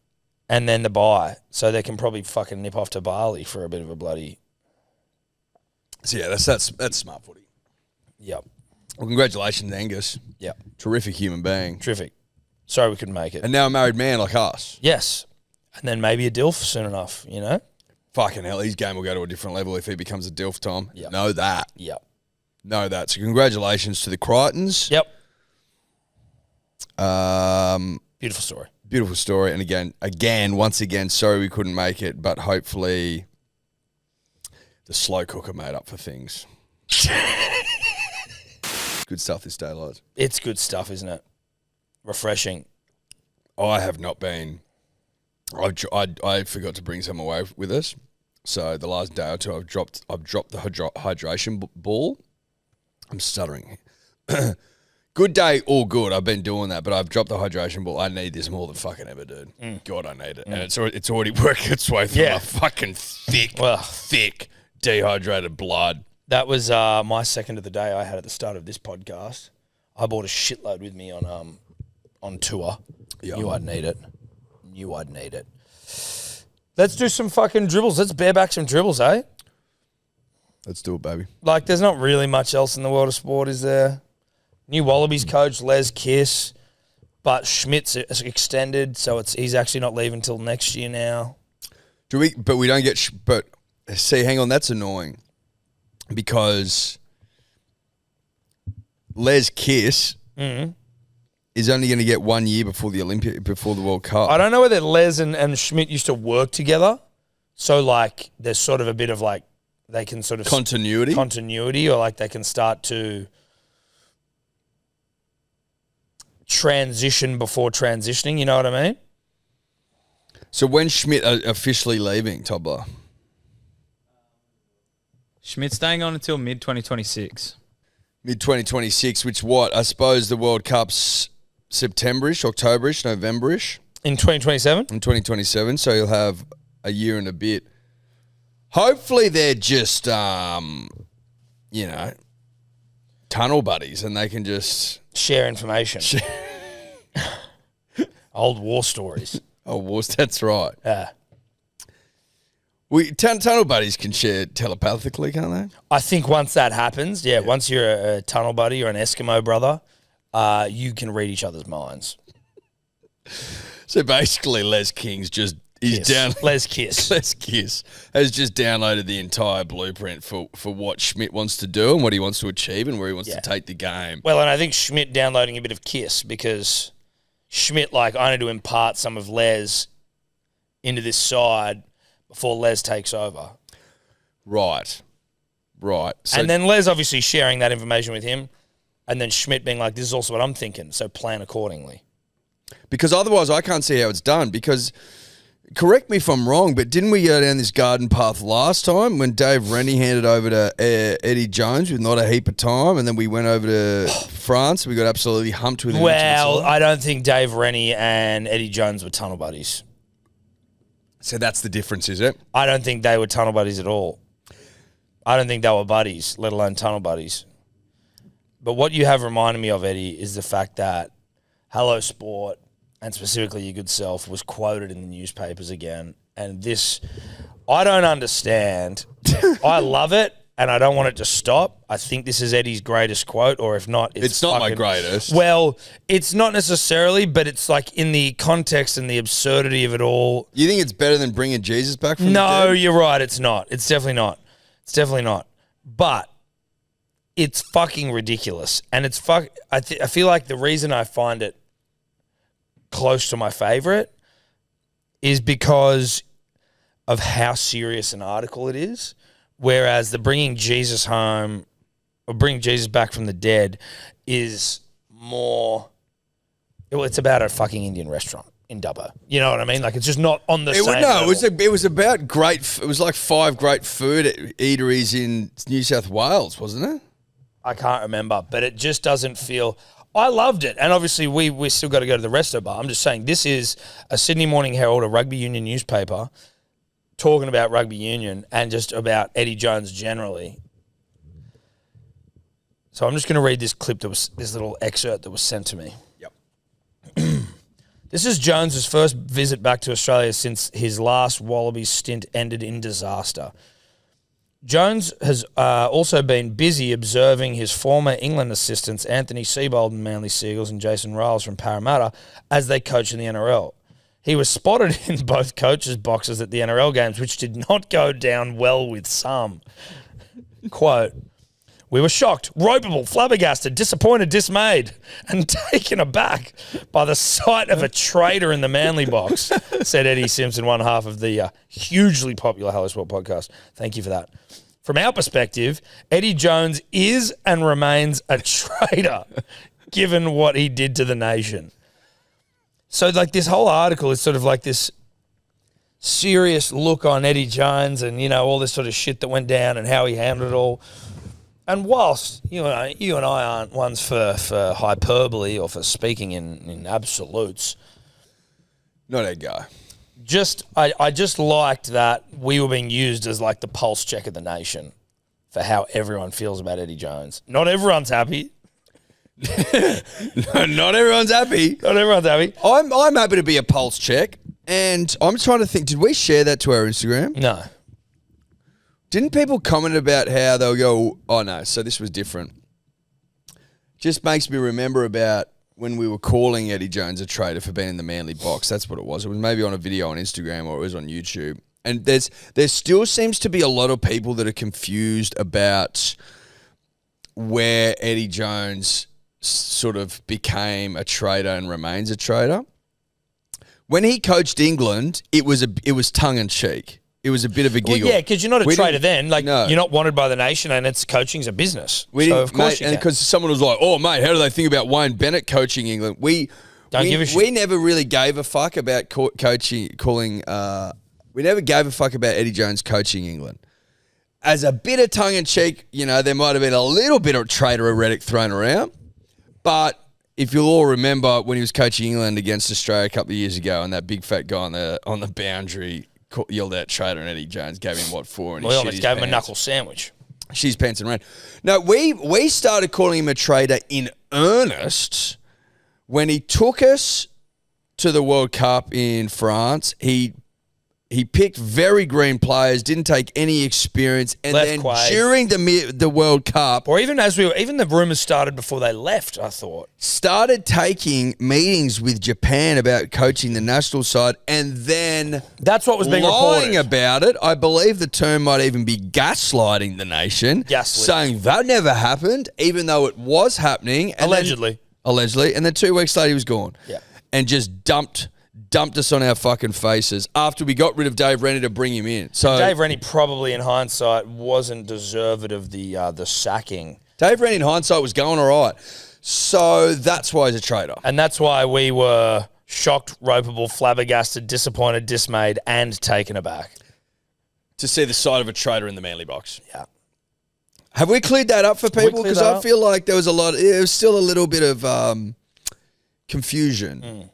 and then the bye, so they can probably fucking nip off to Bali for a bit of a bloody. So yeah, that's smart footy. Yep. Well, congratulations, Angus. Yep. Terrific human being. Terrific. Sorry we couldn't make it. And now a married man like us. Yes. And then maybe a DILF soon enough, you know? Fucking hell, his game will go to a different level if he becomes a DILF, Tom. Yep. Know that. Yep. Know that. So congratulations to the Crichtons. Yep. Beautiful story. Beautiful story. And once again, sorry we couldn't make it, but hopefully the slow cooker made up for things. Good stuff this day, lads. It's good stuff, isn't it? Refreshing. I have not been. I forgot to bring some away with us. So the last day or two, I've dropped the hydration ball. I'm stuttering. Good day, all good. I've been doing that, but I've dropped the hydration ball. I need this more than fucking ever, dude. God, I need it, and it's already working its way through my fucking thick dehydrated blood. That was my second of the day I had at the start of this podcast. I bought a shitload with me on tour. Yeah. Knew I'd need it. Let's do some fucking dribbles. Let's bear back some dribbles, eh? Let's do it, baby. Like, there's not really much else in the world of sport, is there? New Wallabies coach, Les Kiss. But Schmidt's extended, so he's actually not leaving until next year now. But we don't get... But, see, hang on, that's annoying. Because Les Kiss is only going to get 1 year before the World Cup. I don't know whether Les and Schmidt used to work together. So, like, there's sort of a bit of, like, they can sort of... Continuity, or, like, they can start to transition before transitioning, you know what I mean? So when Schmidt officially leaving, Tobler? Schmidt's staying on until mid-2026. Mid-2026, which what? I suppose the World Cup's September-ish, October-ish, November-ish? In 2027? In 2027, so he'll have a year and a bit. Hopefully they're just, tunnel buddies and they can just... Share information. Old war stories. That's right. Yeah. Tunnel buddies can share telepathically, can't they? I think once that happens, once you're a tunnel buddy or an Eskimo brother, you can read each other's minds. So basically, Les King's just... Les Kiss. Les Kiss has just downloaded the entire blueprint for what Schmidt wants to do and what he wants to achieve and where he wants to take the game. Well, and I think Schmidt downloading a bit of Kiss because Schmidt, I need to impart some of Les into this side before Les takes over. Right. So and then Les obviously sharing that information with him. And then Schmidt being like, this is also what I'm thinking, so plan accordingly. Because otherwise I can't see how it's done. Because, correct me if I'm wrong, but didn't we go down this garden path last time when Dave Rennie handed over to Eddie Jones with not a heap of time, and then we went over to France, we got absolutely humped with him. Well, I don't think Dave Rennie and Eddie Jones were tunnel buddies. So that's the difference, is it? I don't think they were tunnel buddies at all. I don't think they were buddies, let alone tunnel buddies. But what you have reminded me of, Eddie, is the fact that Hello Sport, and specifically your good self, was quoted in the newspapers again. And this, I don't understand. I love it, and I don't want it to stop. I think this is Eddie's greatest quote, or if not, it's not my greatest. Well, it's not necessarily, but it's like in the context and the absurdity of it all. You think it's better than bringing Jesus back from the No, dead? you're right. It's not. It's definitely not. It's definitely not. But it's fucking ridiculous. And it's I feel like the reason I find it close to my favorite is because of how serious an article it is. Whereas the bringing Jesus home or bringing Jesus back from the dead is more, well, it's about a fucking Indian restaurant in Dubbo. You know what I mean? Like, it's just not on the same level. It was about great. It was like 5 great food eateries in New South Wales, wasn't it? I can't remember, but it just doesn't feel. I loved it, and obviously we still got to go to the resto bar. I'm just saying this is a Sydney Morning Herald, a rugby union newspaper, talking about rugby union and just about Eddie Jones generally. So I'm just going to read this clip this little excerpt that was sent to me. Yep. This is Jones's first visit back to Australia since his last Wallabies stint ended in disaster. Jones has also been busy observing his former England assistants Anthony Seibold and Manly Seagulls and Jason Riles from Parramatta as they coach in the NRL. He was spotted in both coaches' boxes at the NRL games, which did not go down well with some. Quote, "We were shocked, ropeable, flabbergasted, disappointed, dismayed, and taken aback by the sight of a traitor in the Manly box," said Eddie Simpson, one half of the hugely popular Hello Sport podcast. Thank you for that. From our perspective, Eddie Jones is and remains a traitor, given what he did to the nation. So, like, this whole article is sort of like this serious look on Eddie Jones and, you know, all this sort of shit that went down and how he handled it all. And whilst you and I aren't ones for hyperbole or for speaking in absolutes, Not a guy. I just liked that we were being used as like the pulse check of the nation for how everyone feels about Eddie Jones. Not everyone's happy. No, not everyone's happy. Not everyone's happy. I'm happy to be a pulse check, and I'm trying to think. Did we share that to our Instagram? No. Didn't people comment about how they'll go, oh no, so this was different? Just makes me remember about when we were calling Eddie Jones a traitor for being in the Manly box. That's what it was. It was maybe on a video on Instagram or it was on YouTube. And there still seems to be a lot of people that are confused about where Eddie Jones sort of became a traitor and remains a traitor. When he coached England, it was tongue in cheek. It was a bit of a giggle. Well, yeah, because you're not a traitor then. Like, no. You're not wanted by the nation, and it's coaching's a business. So of course you can. Because someone was like, "Oh, mate, how do they think about Wayne Bennett coaching England?" We never really gave a fuck about we never gave a fuck about Eddie Jones coaching England. As a bit of tongue in cheek, you know, there might have been a little bit of traitor rhetoric thrown around, but if you'll all remember when he was coaching England against Australia a couple of years ago, and that big fat guy on the boundary yelled out traitor, and Eddie Jones gave him what for? And we almost gave him a knuckle sandwich. She's pants and ran. No, we started calling him a traitor in earnest when he took us to the World Cup in France. He picked very green players, didn't take any experience, and Left then Quade. during the World Cup, Or even even the rumours started before they left, I thought. started taking meetings with Japan about coaching the national side, and then That's what was being lying reported. about it. I believe the term might even be gaslighting the nation, Gaslit. saying that never happened, even though it was happening. And Allegedly. and then 2 weeks later he was gone. Yeah. And just dumped us on our fucking faces after we got rid of Dave Rennie to bring him in. So Dave Rennie probably, in hindsight, wasn't deserved of the sacking Dave Rennie, in hindsight, was going all right. So that's why he's a traitor. And that's why we were shocked, ropeable, flabbergasted, disappointed, dismayed, and taken aback. To see the side of a traitor in the Manly box. Yeah. Have we cleared that up for people? Because I feel like there was still a little bit of confusion.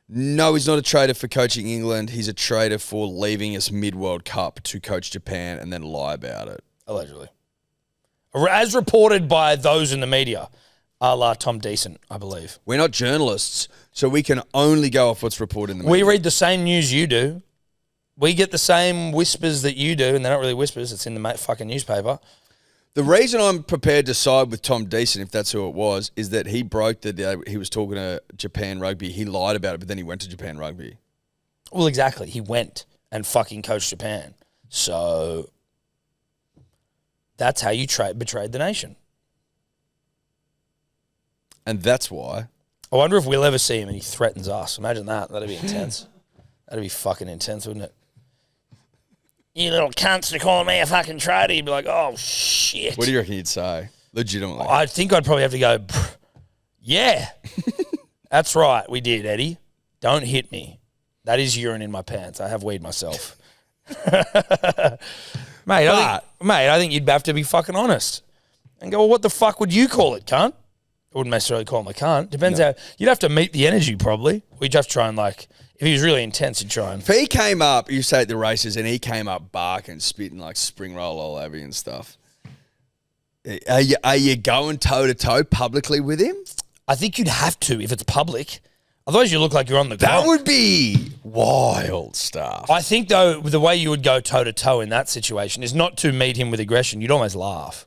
No, he's not a traitor for coaching England. He's a traitor for leaving us mid-World Cup to coach Japan and then lie about it. Allegedly. As reported by those in the media, a la Tom Decent, I believe. We're not journalists, so we can only go off what's reported in the media. We read the same news you do. We get the same whispers that you do, and they're not really whispers. It's in the fucking newspaper. The reason I'm prepared to side with Tom Decent, if that's who it was, is that he broke that he was talking to Japan Rugby. He lied about it, but then he went to Japan Rugby. Well, exactly. He went and fucking coached Japan. So that's how you betrayed the nation. And that's why. I wonder if we'll ever see him and he threatens us. Imagine that. That'd be intense. That'd be fucking intense, wouldn't it? You little cunts are calling me a fucking traitor. You'd be like, oh, shit. What do you reckon he'd say? Legitimately. I think I'd probably have to go, yeah. That's right. We did, Eddie. Don't hit me. That is urine in my pants. I have weed myself. Mate, I think you'd have to be fucking honest. And go, well, what the fuck would you call it, cunt? I wouldn't necessarily call him a cunt. Depends how... You'd have to meet the energy, probably. We'd have to try and, like... If he was really intense, he'd try and... If he came up, you say at the races, and he came up barking, spitting like spring roll all over you and stuff, are you going toe-to-toe publicly with him? I think you'd have to if it's public. Otherwise, you look like you're on the ground. That would be wild stuff. I think, though, the way you would go toe-to-toe in that situation is not to meet him with aggression. You'd almost laugh.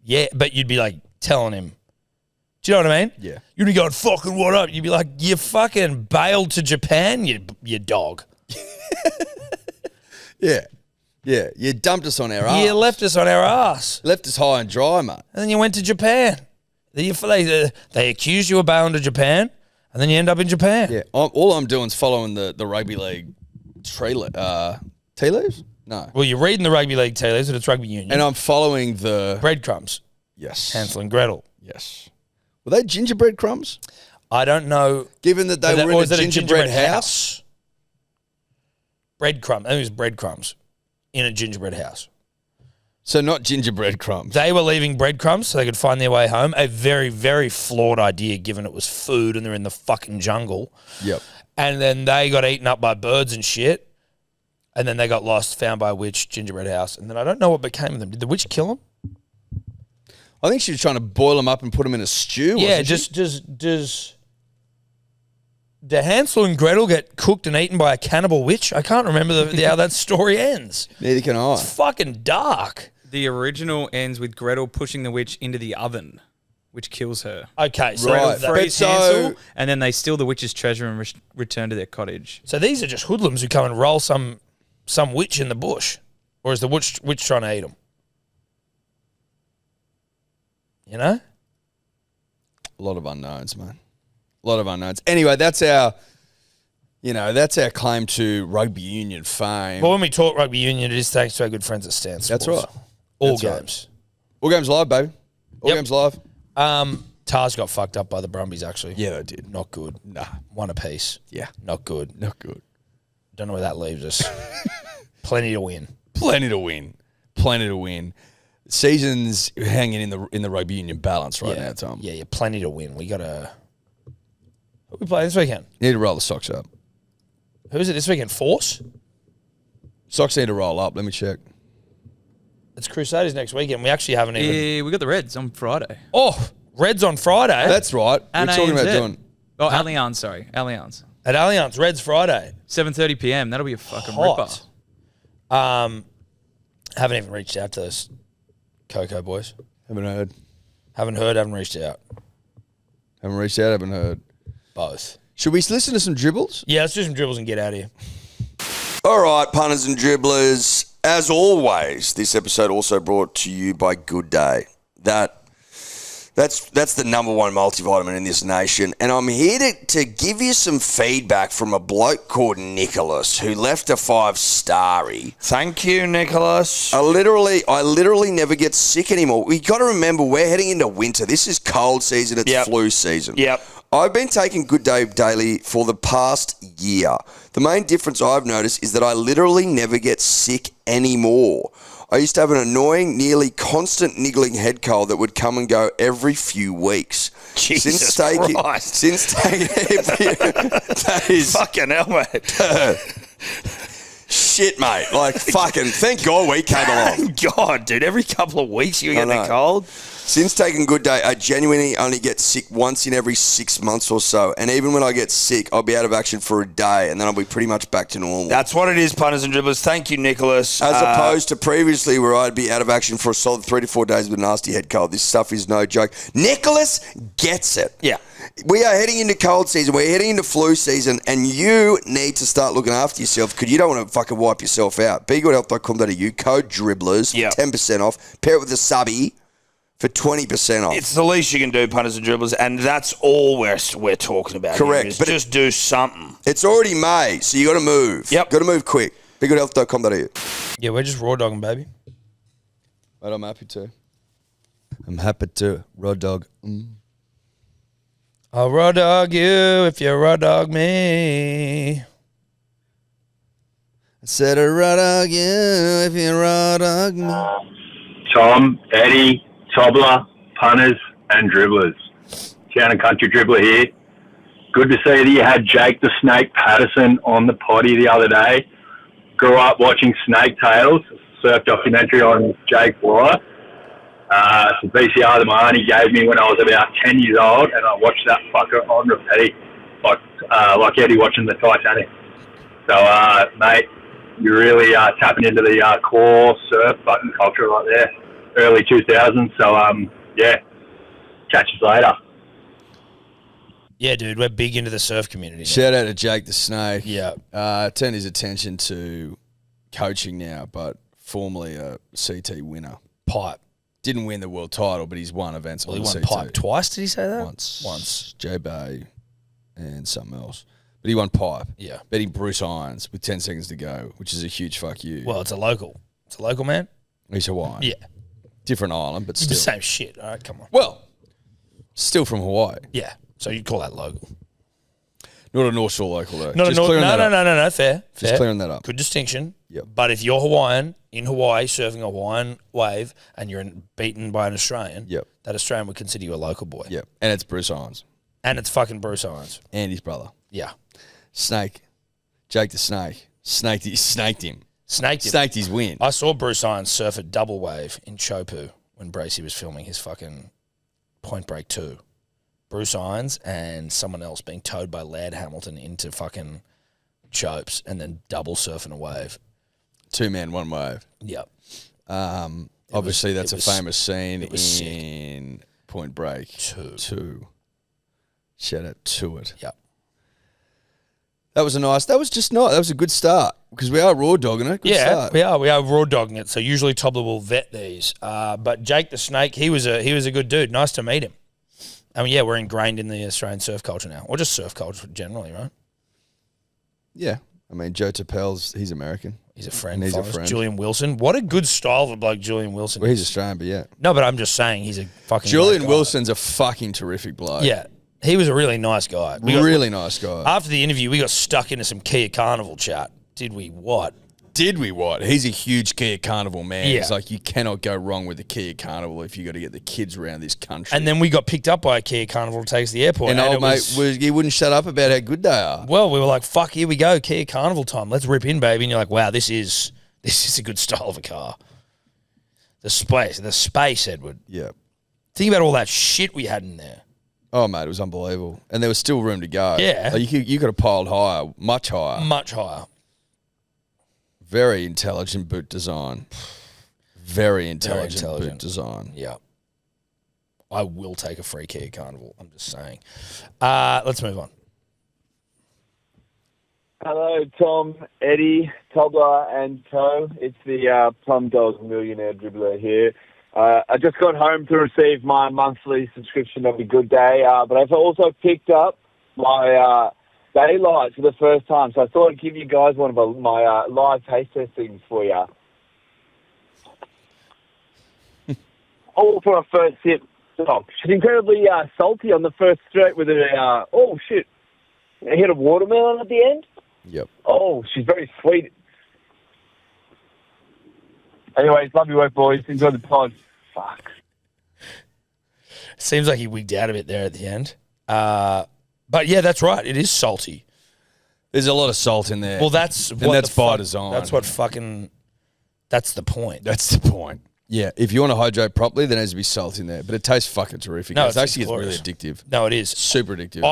Yeah, but you'd be, like, telling him... Do you know what I mean? Yeah. You'd be going, fucking what up? You'd be like, you fucking bailed to Japan, you dog. Yeah. Yeah. You dumped us on our ass. You left us on our ass. Left us high and dry, mate. And then you went to Japan. They accused you of bailing to Japan, and then you end up in Japan. Yeah. All I'm doing is following the rugby league tea leaves? No. Well, you're reading the rugby league tea leaves, but it's rugby union. And I'm following the... Breadcrumbs. Yes. Hansel and Gretel. Yes. Were they gingerbread crumbs? I don't know. Given that they were in a gingerbread house? Breadcrumbs. I think it was breadcrumbs in a gingerbread house. So not gingerbread crumbs. They were leaving breadcrumbs so they could find their way home. A very, very flawed idea given it was food and they're in the fucking jungle. Yep. And then they got eaten up by birds and shit. And then they got lost, found by a witch, gingerbread house. And then I don't know what became of them. Did the witch kill them? I think she was trying to boil them up and put them in a stew. Yeah, do Hansel and Gretel get cooked and eaten by a cannibal witch? I can't remember how that story ends. Neither can I. It's fucking dark. The original ends with Gretel pushing the witch into the oven, which kills her. Okay, so Right. Frees But Hansel, and then they steal the witch's treasure and return to their cottage. So these are just hoodlums who come and roll some witch in the bush, or is the witch trying to eat them? You know? A lot of unknowns, man. A lot of unknowns. Anyway, that's our claim to rugby union fame. Well, when we talk rugby union, it is thanks to our good friends at Stan Sports. That's right. All That's right. games. All games live, baby. All Yep. games live. Tars got fucked up by the Brumbies, actually. Yeah, they did. Not good. Nah. One apiece. Yeah. Not good. Not good. Don't know where that leaves us. Plenty to win. Plenty to win. Plenty to win. Season's hanging in the rugby union balance right now, Tom. Yeah, plenty to win. We got to... Who we playing this weekend? You need to roll the socks up. Who is it this weekend? Force? Socks need to roll up. Let me check. It's Crusaders next weekend. We actually haven't even... Yeah, we got the Reds on Friday. Oh, Reds on Friday. That's right. And We're talking about ANZ. doing... Oh, Allianz, sorry. Allianz. At Allianz, Reds Friday. 7:30 p.m. That'll be a fucking Hot. ripper. Haven't even reached out to those Coco boys. Haven't heard. Haven't heard, haven't reached out. Haven't reached out, haven't heard. Both. Should we listen to some dribbles? Yeah, let's do some dribbles and get out of here. All right, punters and dribblers. As always, this episode also brought to you by Good Day. That That's the number one multivitamin in this nation. And I'm here to give you some feedback from a bloke called Nicholas who left a 5-starry. Thank you, Nicholas. I literally never get sick anymore. We got to remember we're heading into winter. This is cold season. It's flu season. Yep. I've been taking Good Day Daily for the past year. The main difference I've noticed is that I literally never get sick anymore. I used to have an annoying, nearly constant niggling head cold that would come and go every few weeks. Jesus Christ. Since taking that is Fucking hell, mate. shit, mate. Like, fucking, thank God we came along. God, dude, every couple of weeks you get a cold. Since taking Good Day, I genuinely only get sick once in every 6 months or so. And even when I get sick, I'll be out of action for a day, and then I'll be pretty much back to normal. That's what it is, punters and dribblers. Thank you, Nicholas. As opposed to previously where I'd be out of action for a solid 3 to 4 days with a nasty head cold. This stuff is no joke. Nicholas gets it. Yeah. We are heading into cold season. We're heading into flu season, and you need to start looking after yourself because you don't want to fucking wipe yourself out. BeGoodHealth.com.au, code Dribblers, 10% off. Pair it with a subby for 20% off. It's the least you can do, punters and dribblers, and that's all we're talking about. Correct. But just do something. It's already May, so you got to move. Yep. Got to move quick. BeGoodHealth.com.au. Yeah, we're just raw dogging, baby. But I'm happy to. I'm happy to raw dog. I'll raw dog you if you raw dog me. I said a raw dog you if you raw dog me. Tom, Eddy, Toddler, punters and dribblers. Town and Country Dribbler here. Good to see that you had Jake the Snake Patterson on the potty the other day. Grew up watching Snake Tales, surf documentary on Jake's life. It's a VCR that my auntie gave me when I was about 10 years old, and I watched that fucker on repeat, like Eddy watching the Titanic. So, mate, you're really tapping into the core surf button culture right there, early 2000s. So, yeah, catch us later. Yeah, dude, we're big into the surf community. Shout out to Jake the Snake. Yeah. Turned his attention to coaching now, but formerly a CT winner. Pipe. Didn't win the world title, but he's won events Well, on he the won CT. pipe twice, did he say that? Once. J-Bay and something else. But he won pipe. Yeah. Beating Bruce Irons with 10 seconds to go, which is a huge fuck you. Well, it's a local. It's a local, man. He's Hawaiian. Yeah. Different island, but It's still. the same shit. All right, come on. Well, still from Hawaii. Yeah. So you'd call that local. Not a North Shore local, though. No, Just clearing that up. no. Fair. Just clearing that up. Good distinction. Yep. But if you're Hawaiian, in Hawaii, surfing a Hawaiian wave, and you're beaten by an Australian, Yep. that Australian would consider you a local boy. Yep. And it's Bruce Irons. And it's fucking Bruce Irons. And his brother. Yeah. Snake. Jake the Snake. Snaked him. Snaked him. Snaked his win. I saw Bruce Irons surf a double wave in Chopu when Bracey was filming his fucking Point Break 2. Bruce Irons and someone else being towed by Laird Hamilton into fucking chopes and then double surfing a wave. 2 man, 1 wave. Yep. Obviously, that's a famous scene in sick. Point Break 2. Shout out to it. Yep. That was a good start because we are raw dogging it. Good start. we are raw dogging it. So usually Tobler will vet these. But Jake the Snake, he was a good dude. Nice to meet him. I mean, yeah, we're ingrained in the Australian surf culture now, or just surf culture generally, right? Yeah. I mean, Joe Tapel's, he's American. He's a friend. And he's a of ours. friend. Julian Wilson. What a good style of a bloke Julian Wilson Well, he's is. Australian, but yeah. No, but I'm just saying he's a fucking Julian nice guy. Wilson's a fucking terrific bloke. Yeah. He was a really nice guy. Really nice guy. After the interview, we got stuck into some Kia Carnival chat. Did we what? Did we what? He's a huge Kia Carnival man. Yeah. He's like, you cannot go wrong with the Kia Carnival if you got to get the kids around this country. And then we got picked up by a Kia Carnival to take us to the airport. And old mate, he wouldn't shut up about how good they are. Well, we were like, fuck, here we go, Kia Carnival time. Let's rip in, baby. And you're like, wow, this is a good style of a car. The space, Edward. Yeah. Think about all that shit we had in there. Oh, mate, it was unbelievable. And there was still room to go. Yeah. Like you could have piled higher, much higher. Much higher. Very intelligent boot design. Very intelligent boot design. Yeah. I will take a free Kia Carnival. I'm just saying. Let's move on. Hello, Tom, Eddy, Tobler, and Co. It's the Plum Dog Millionaire Dribbler here. I just got home to receive my monthly subscription of a Good Day, but I've also picked up my daylight for the first time. So I thought I'd give you guys one of my live taste testings for you. All for a first sip. Oh, she's incredibly salty on the first straight with a hit of watermelon at the end. Yep. Oh, she's very sweet. Anyways, love your work, boys. Enjoy the pod. Fuck. Seems like he wigged out a bit there at the end. But yeah, that's right. It is salty. There's a lot of salt in there. Well, that's by design. That's what fucking. That's the point. That's the point. Yeah, if you want to hydrate properly, there needs to be salt in there. But it tastes fucking terrific. No, it actually glorious. gets really addictive. No, it is super addictive.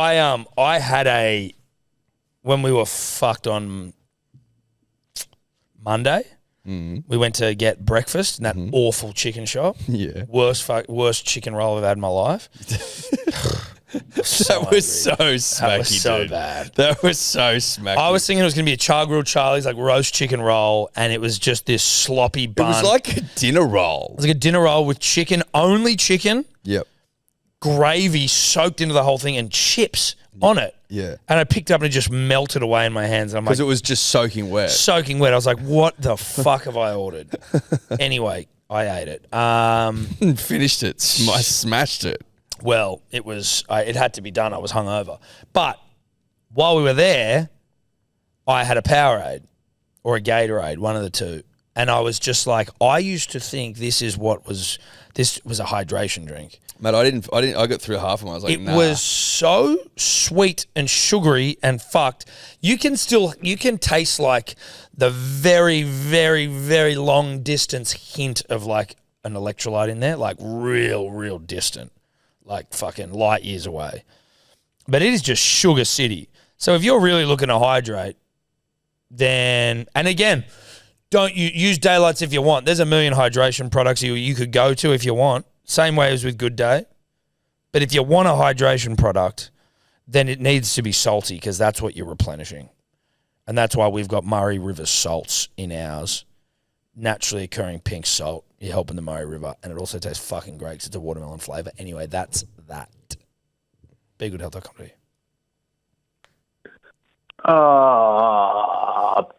I had when we were fucked on Monday. We went to get breakfast in that awful chicken shop. Yeah, worst chicken roll I've had in my life. That was so smacky, That was so dude. bad. That was so smacky. I was thinking it was going to be a Char Grilled Charlie's like roast chicken roll, and it was just this sloppy bun. It was like a dinner roll. It was like a dinner roll with chicken, only chicken. Yep. Gravy soaked into the whole thing and chips on it. Yeah. And I picked up and it just melted away in my hands. And I'm like, Because it was just soaking wet. soaking wet. I was like, what the fuck have I ordered? Anyway, I ate it. Finished it. I smashed it. Well, it had to be done. I was hungover. But while we were there, I had a Powerade or a Gatorade, one of the two. And I was just like, I used to think this was a hydration drink. Mate, I got through half of them. I was like, It nah. was so sweet and sugary and fucked. You can taste like the very, very, very long distance hint of like an electrolyte in there, like real, real distant, like fucking light years away. But it is just sugar city. So if you're really looking to hydrate, then, and again, don't you use daylights if you want. There's a million hydration products you could go to if you want. Same way as with Good Day. But if you want a hydration product, then it needs to be salty because that's what you're replenishing. And that's why we've got Murray River salts in ours. Naturally occurring pink salt. You're helping the Murray River. And it also tastes fucking great because it's a watermelon flavour. Anyway, that's that. BeGoodHealth.com.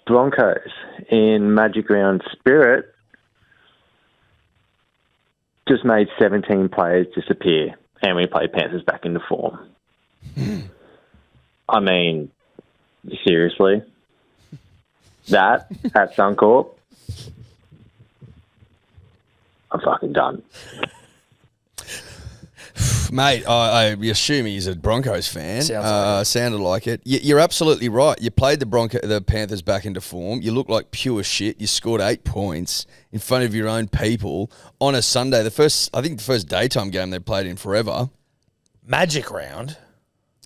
Broncos in Magic Round Spirit just made 17 players disappear, and we played Panthers back into form. I mean, seriously? That at Suncorp? I'm fucking done. Mate, I assume he's a Broncos fan. Sounded like it. You're absolutely right. You played the Panthers back into form. You look like pure shit. You scored 8 points in front of your own people on a Sunday. I think the first daytime game they played in forever. Magic Round.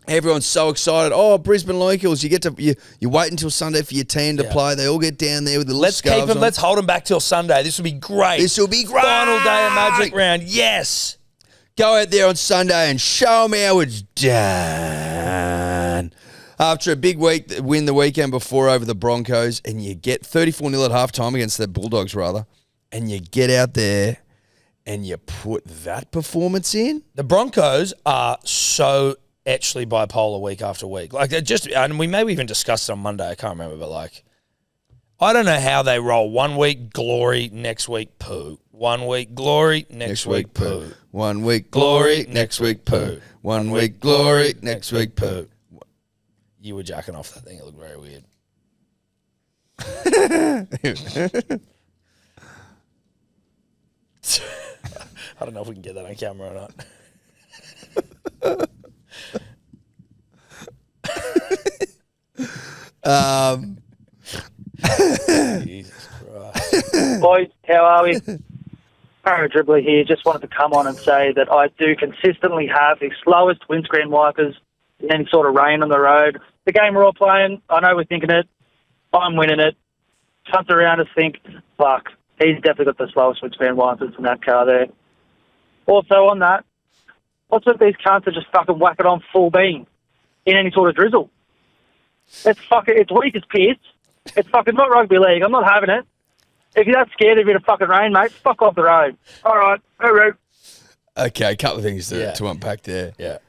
Everyone's so excited. Oh, Brisbane locals! You wait until Sunday for your team to play. They all get down there with the little scarves on. Let's hold them back till Sunday. This will be great. Final day of Magic Round. Yes. Go out there on Sunday and show them how it's done. After a big win the weekend before over the Broncos, and you get 34-0 at halftime against the Bulldogs, rather, and you get out there and you put that performance in. The Broncos are so actually bipolar week after week. Like and we maybe even discussed it on Monday. I can't remember, but like, I don't know how they roll. 1 week glory, next week poo. 1 week glory, next week poo. 1 week glory, next week poo. 1 week glory, next week poo. You were jacking off that thing. It looked very weird. I don't know if we can get that on camera or not. Jesus Christ. Boys, how are we? Dribbler here. Just wanted to come on and say that I do consistently have the slowest windscreen wipers in any sort of rain on the road. The game we're all playing, I know we're thinking it. I'm winning it. Punt around and think, fuck, he's definitely got the slowest windscreen wipers in that car there. Also on that, what's with these cunts that just fucking whack it on full beam in any sort of drizzle? It's weak as piss. It's fucking not rugby league. I'm not having it. If you're that scared of a bit of fucking rain, mate, fuck off the road. All right. All right. Okay, a couple of things to unpack there. Yeah.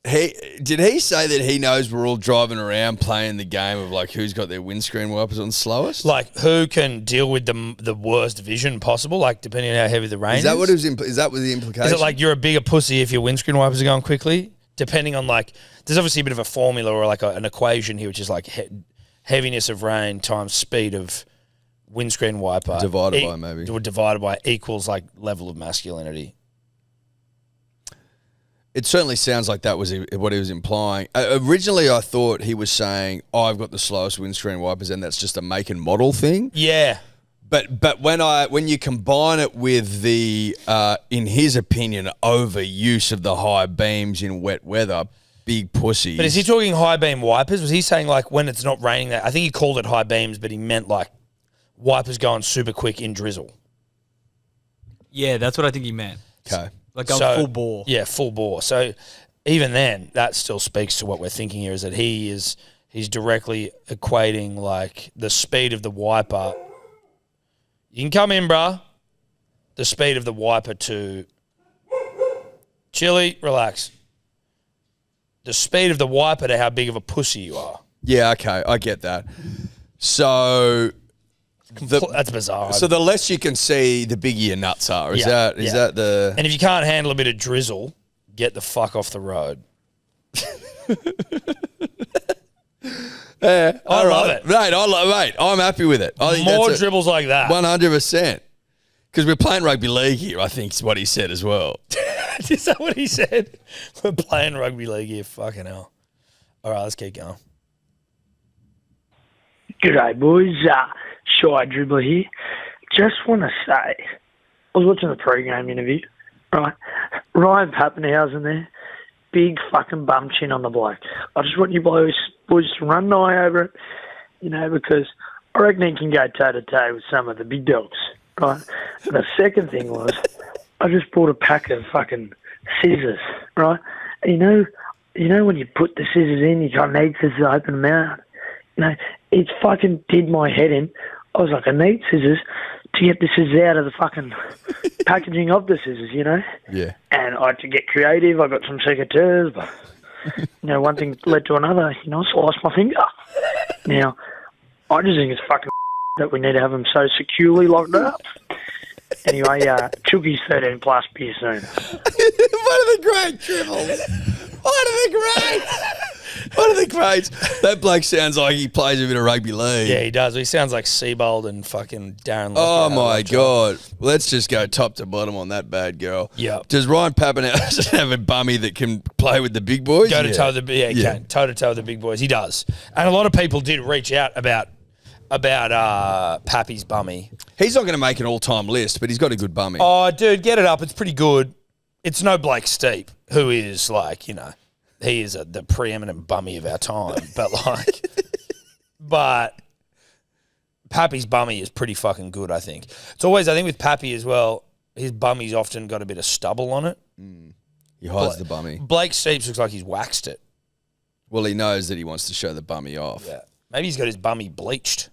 Did he say that he knows we're all driving around playing the game of like who's got their windscreen wipers on slowest? Like who can deal with the worst vision possible? Like depending on how heavy the rain is. That what it was? Is that what the implication? Is it like you're a bigger pussy if your windscreen wipers are going quickly? Depending on like, there's obviously a bit of a formula or like an equation here, which is like heaviness of rain times speed of windscreen wiper divided by maybe, or divided by equals like level of masculinity. It certainly sounds like that was what he was implying. Originally, I thought he was saying, I've got the slowest windscreen wipers, and that's just a make and model thing. Yeah. But when you combine it with the, in his opinion, overuse of the high beams in wet weather, big pussies. But is he talking high beam wipers? Was he saying like when it's not raining that? I think he called it high beams, but he meant like wipers going super quick in drizzle. Yeah, that's what I think he meant. Okay. Like going full bore. Yeah, full bore. So even then, that still speaks to what we're thinking here is that he's directly equating like the speed of the wiper. You can come in, bruh. The speed of the wiper to Chili, relax. The speed of the wiper to how big of a pussy you are. Yeah, okay, I get that. So that's bizarre. So the less you can see, the bigger your nuts are. Is that the? And if you can't handle a bit of drizzle, get the fuck off the road. Yeah, I love it, mate. I'm happy with it. I think more dribbles like that. 100%. Because we're playing rugby league here. I think is what he said as well. Is that what he said? We're playing rugby league here. Fucking hell. All right, let's keep going. G'day, boys. Shy Dribbler here. Just want to say, I was watching the pre-game interview, right? Ryan Pappenhausen there, big fucking bum chin on the bloke. I just want you boys to run an eye over it, because I reckon he can go toe-to-toe with some of the big dogs, right? And the second thing was, I just bought a pack of fucking scissors, right? And you know when you put the scissors in, you kind of need scissors to open them out. It fucking did my head in. I was like, I need scissors to get the scissors out of the fucking packaging of the scissors, Yeah. And I had to get creative. I got some secateurs, but, one thing led to another. I sliced my finger. Now, I just think it's fucking that we need to have them so securely locked up. Anyway, Chucky's 13 plus, be soon. What are the great dribbles? What are the greats? What are the greats? That bloke sounds like he plays a bit of rugby league. Yeah, he does. He sounds like Seabold and fucking Darren. Oh, my God. Let's just go top to bottom on that bad girl. Yeah. Does Ryan Pappenhausen have a bummy that can play with the big boys? Go to toe with the big boys. He does. And a lot of people did reach out about Pappy's bummy. He's not going to make an all-time list, but he's got a good bummy. Oh, dude, get it up. It's pretty good. It's no Blake Steep, who is like, he is the preeminent bummy of our time. But Pappy's bummy is pretty fucking good, I think. It's always, I think with Pappy as well, his bummy's often got a bit of stubble on it. He hides the bummy. Blake Steeps looks like he's waxed it. Well, he knows that he wants to show the bummy off. Yeah. Maybe he's got his bummy bleached,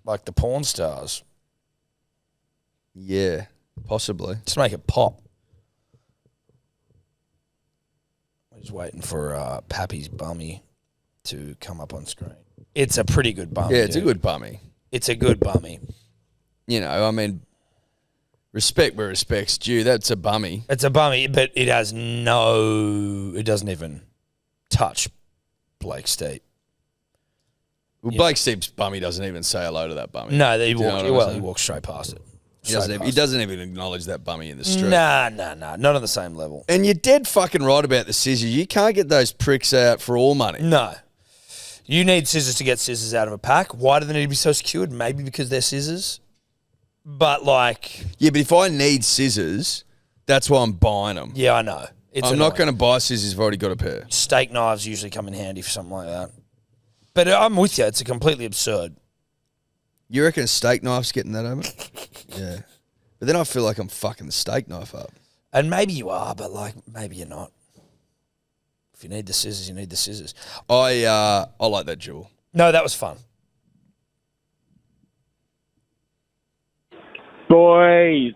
like the porn stars. Yeah, possibly. Just make it pop. We're just waiting for Pappy's bummy to come up on screen. It's a pretty good bummy. Yeah, it's a good bummy. It's a good bummy. Respect where respect's due. That's a bummy. It's a bummy, but it doesn't even touch Blake Steep. Well, Blake Steep's bummy doesn't even say hello to that bummy. No, he walks straight past it. He doesn't even acknowledge that bummy in the street. Nah, not on the same level. And you're dead fucking right about the scissors. You can't get those pricks out for all money. No. You need scissors to get scissors out of a pack. Why do they need to be so secured? Maybe because they're scissors. But Yeah, but if I need scissors, that's why I'm buying them. Yeah, I know. I'm not going to buy scissors if I've already got a pair. Steak knives usually come in handy for something like that. But I'm with you. It's completely absurd. You reckon a steak knife's getting that over? Yeah. But then I feel like I'm fucking the steak knife up. And maybe you are, but maybe you're not. If you need the scissors, you need the scissors. I like that jewel. No, that was fun. Boys,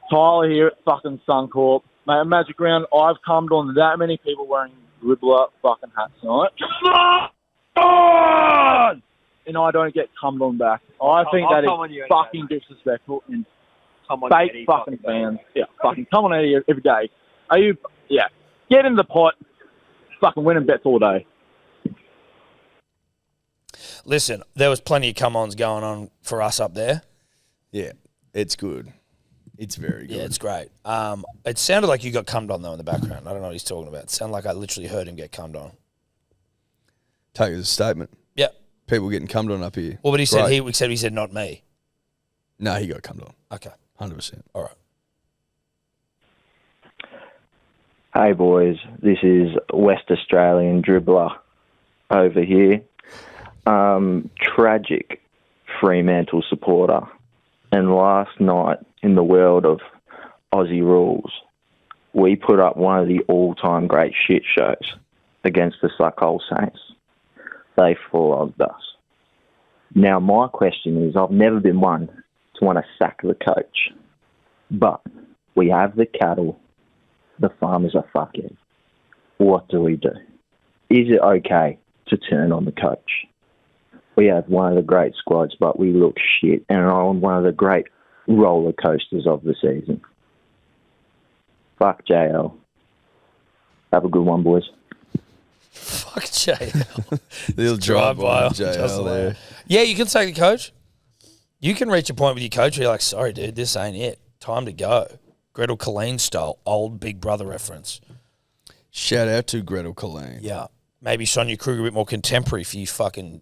Tyler here at fucking Suncorp. Mate, at Magic Round, I've cummed on that many people wearing Dribbler fucking hats tonight. And I don't get cummed on back. I think that is fucking disrespectful and fake fucking fans. Yeah, fucking come on out here every day. Are you? Yeah. Get in the pot. Fucking winning bets all day. Listen, there was plenty of come-ons going on for us up there. Yeah, it's good. It's very good. Yeah, it's great. It sounded like you got cummed on, though, in the background. I don't know what he's talking about. It sounded like I literally heard him get cummed on. Take it as a statement. Yeah. People getting cummed on up here. Well, but he said not me. No, he got cummed on. Okay. 100%. All right. Hey boys, this is West Australian dribbler over here. Tragic Fremantle supporter. And last night, in the world of Aussie rules, we put up one of the all-time great shit shows against the Suckhole Saints. They flogged us. Now, my question is, I've never been one to want to sack the coach, but we have the cattle. The farmers are fucking. What do we do? Is it okay to turn on the coach? We have one of the great squads, but we look shit and are on one of the great roller coasters of the season. Fuck JL. Have a good one, boys. Fuck JL. Little drive-by on JL there. Yeah, you can take the coach. You can reach a point with your coach where you're like, sorry, dude, this ain't it. Time to go. Gretel Colleen style, old Big Brother reference. Shout out to Gretel Colleen. Yeah. Maybe Sonia Kruger a bit more contemporary for you fucking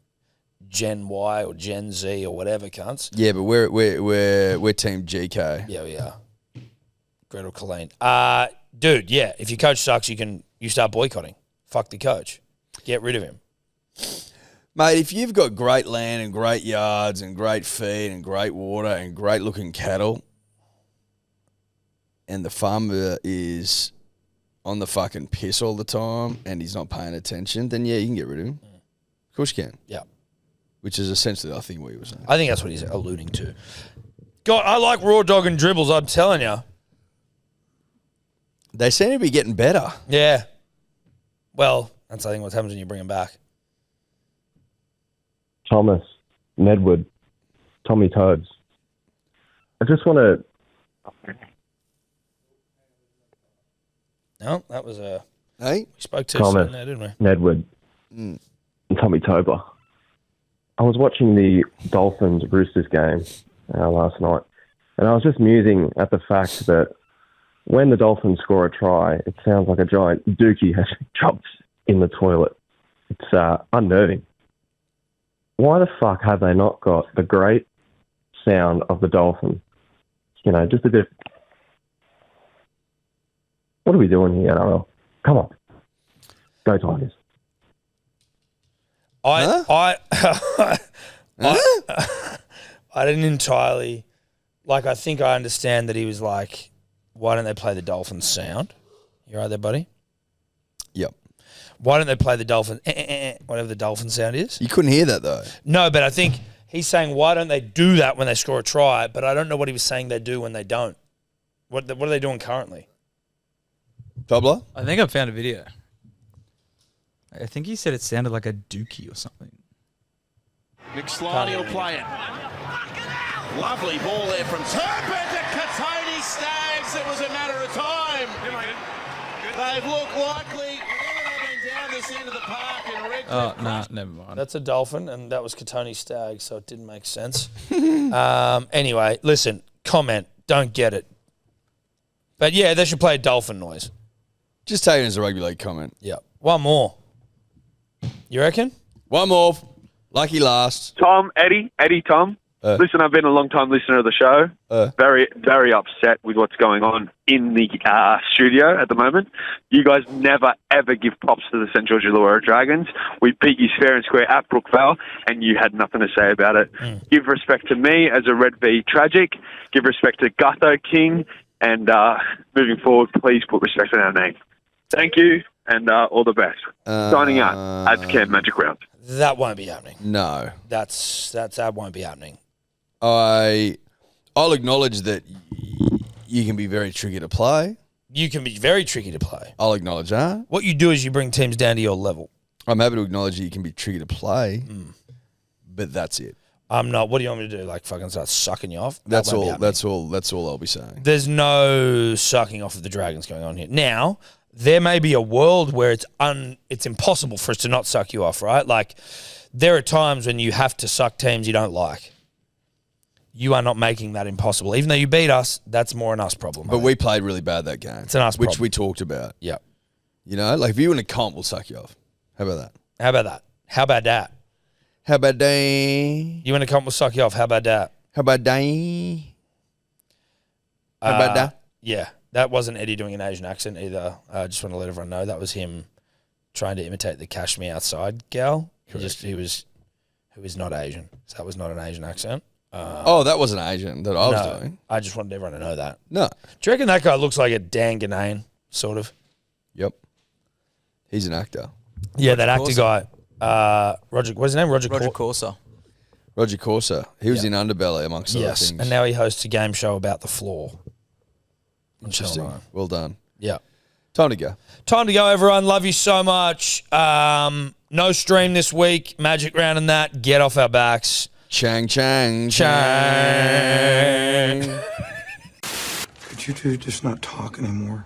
Gen Y or Gen Z or whatever, cunts. Yeah, but we're Team GK. Yeah, we are. Gretel Colleen. Dude, yeah, if your coach sucks, you start boycotting. Fuck the coach. Get rid of him. Mate, if you've got great land and great yards and great feed and great water and great looking cattle, and the farmer is on the fucking piss all the time and he's not paying attention, then yeah, you can get rid of him. Of course you can. Yeah. Which is essentially, I think, what he was saying. I think that's what he's alluding to. God, I like Raw Dog and Dribbles, I'm telling you. They seem to be getting better. Yeah. Well, that's, I think, what happens when you bring them back. Thomas, Nedwood, Tommy Toads. I just want to... No, that was a... Hey? We spoke to Thomas, someone there, didn't we? Nedwood, and Tommy Toba. I was watching the Dolphins-Roosters game last night, and I was just musing at the fact that when the Dolphins score a try, it sounds like a giant dookie has dropped in the toilet. It's unnerving. Why the fuck have they not got the great sound of the dolphin? You know, just a bit... What are we doing here, NRL? Come on. Go Tigers. I didn't entirely... Like, I think I understand that he was like, why don't they play the Dolphins sound? You right there, buddy? Yep. Why don't they play the Dolphin, whatever the Dolphin sound is? You couldn't hear that, though. No, but I think he's saying, why don't they do that when they score a try? But I don't know what he was saying they do when they don't. What are they doing currently? Tobler? I think I found a video. I think he said it sounded like a dookie or something. Nick Sloney will play it. Lovely ball there from Turpin to Campese Stags. It was a matter of time. They've looked likely. They've been down this end of the park and Red. Oh, no, never mind. That's a dolphin, and that was Campese Stag, so it didn't make sense. Anyway, listen, comment. Don't get it. But yeah, they should play a dolphin noise. Just take it as a rugby league comment. Yeah. One more. You reckon? One more. Lucky last. Tom, Eddy, Tom. Listen, I've been a long-time listener of the show. Very, very upset with what's going on in the studio at the moment. You guys never, ever give props to the St. George Illawarra Dragons. We beat you fair and square at Brookvale, and you had nothing to say about it. Give respect to me as a Red V Tragic. Give respect to Gutho King. And moving forward, please put respect on our name. Thank you, and all the best. Signing out at Camp Magic Round. That won't be happening. No. That won't be happening. I I'll acknowledge that you can be very tricky to play. You can be very tricky to play. I'll acknowledge that. What you do is you bring teams down to your level. I'm happy to acknowledge that you can be tricky to play, but that's it. I'm not. What do you want me to do? Like fucking start sucking you off? That's all. That's all I'll be saying. There's no sucking off of the Dragons going on here. Now, there may be a world where it's impossible for us to not suck you off, right? Like, there are times when you have to suck teams you don't like. You are not making that impossible. Even though you beat us, that's more an us problem. But we played really bad that game. It's an us which problem. we talked about. Yep. You know, like if you win a comp, we'll suck you off. How about that? How about that? How about that? How about that? You win a comp, we'll suck you off. How about that? How about that? How about that? Yeah. That wasn't Eddy doing an Asian accent either. I just want to let everyone know that was him trying to imitate the Cash Me Outside gal. Who is not Asian. So that was not an Asian accent. That wasn't Asian that I was doing. I just wanted everyone to know that. No. Do you reckon that guy looks like a Dan Ganane, sort of? Yep. He's an actor. Yeah, that actor guy. Roger, what's his name? Roger Corser. Roger Corser. He was in Underbelly, amongst other things. And now he hosts a game show about the floor. Interesting. Well done. Yeah. Time to go. Time to go, everyone. Love you so much. No stream this week. Magic round and that. Get off our backs. Chang, chang, chang. Could you two just not talk anymore?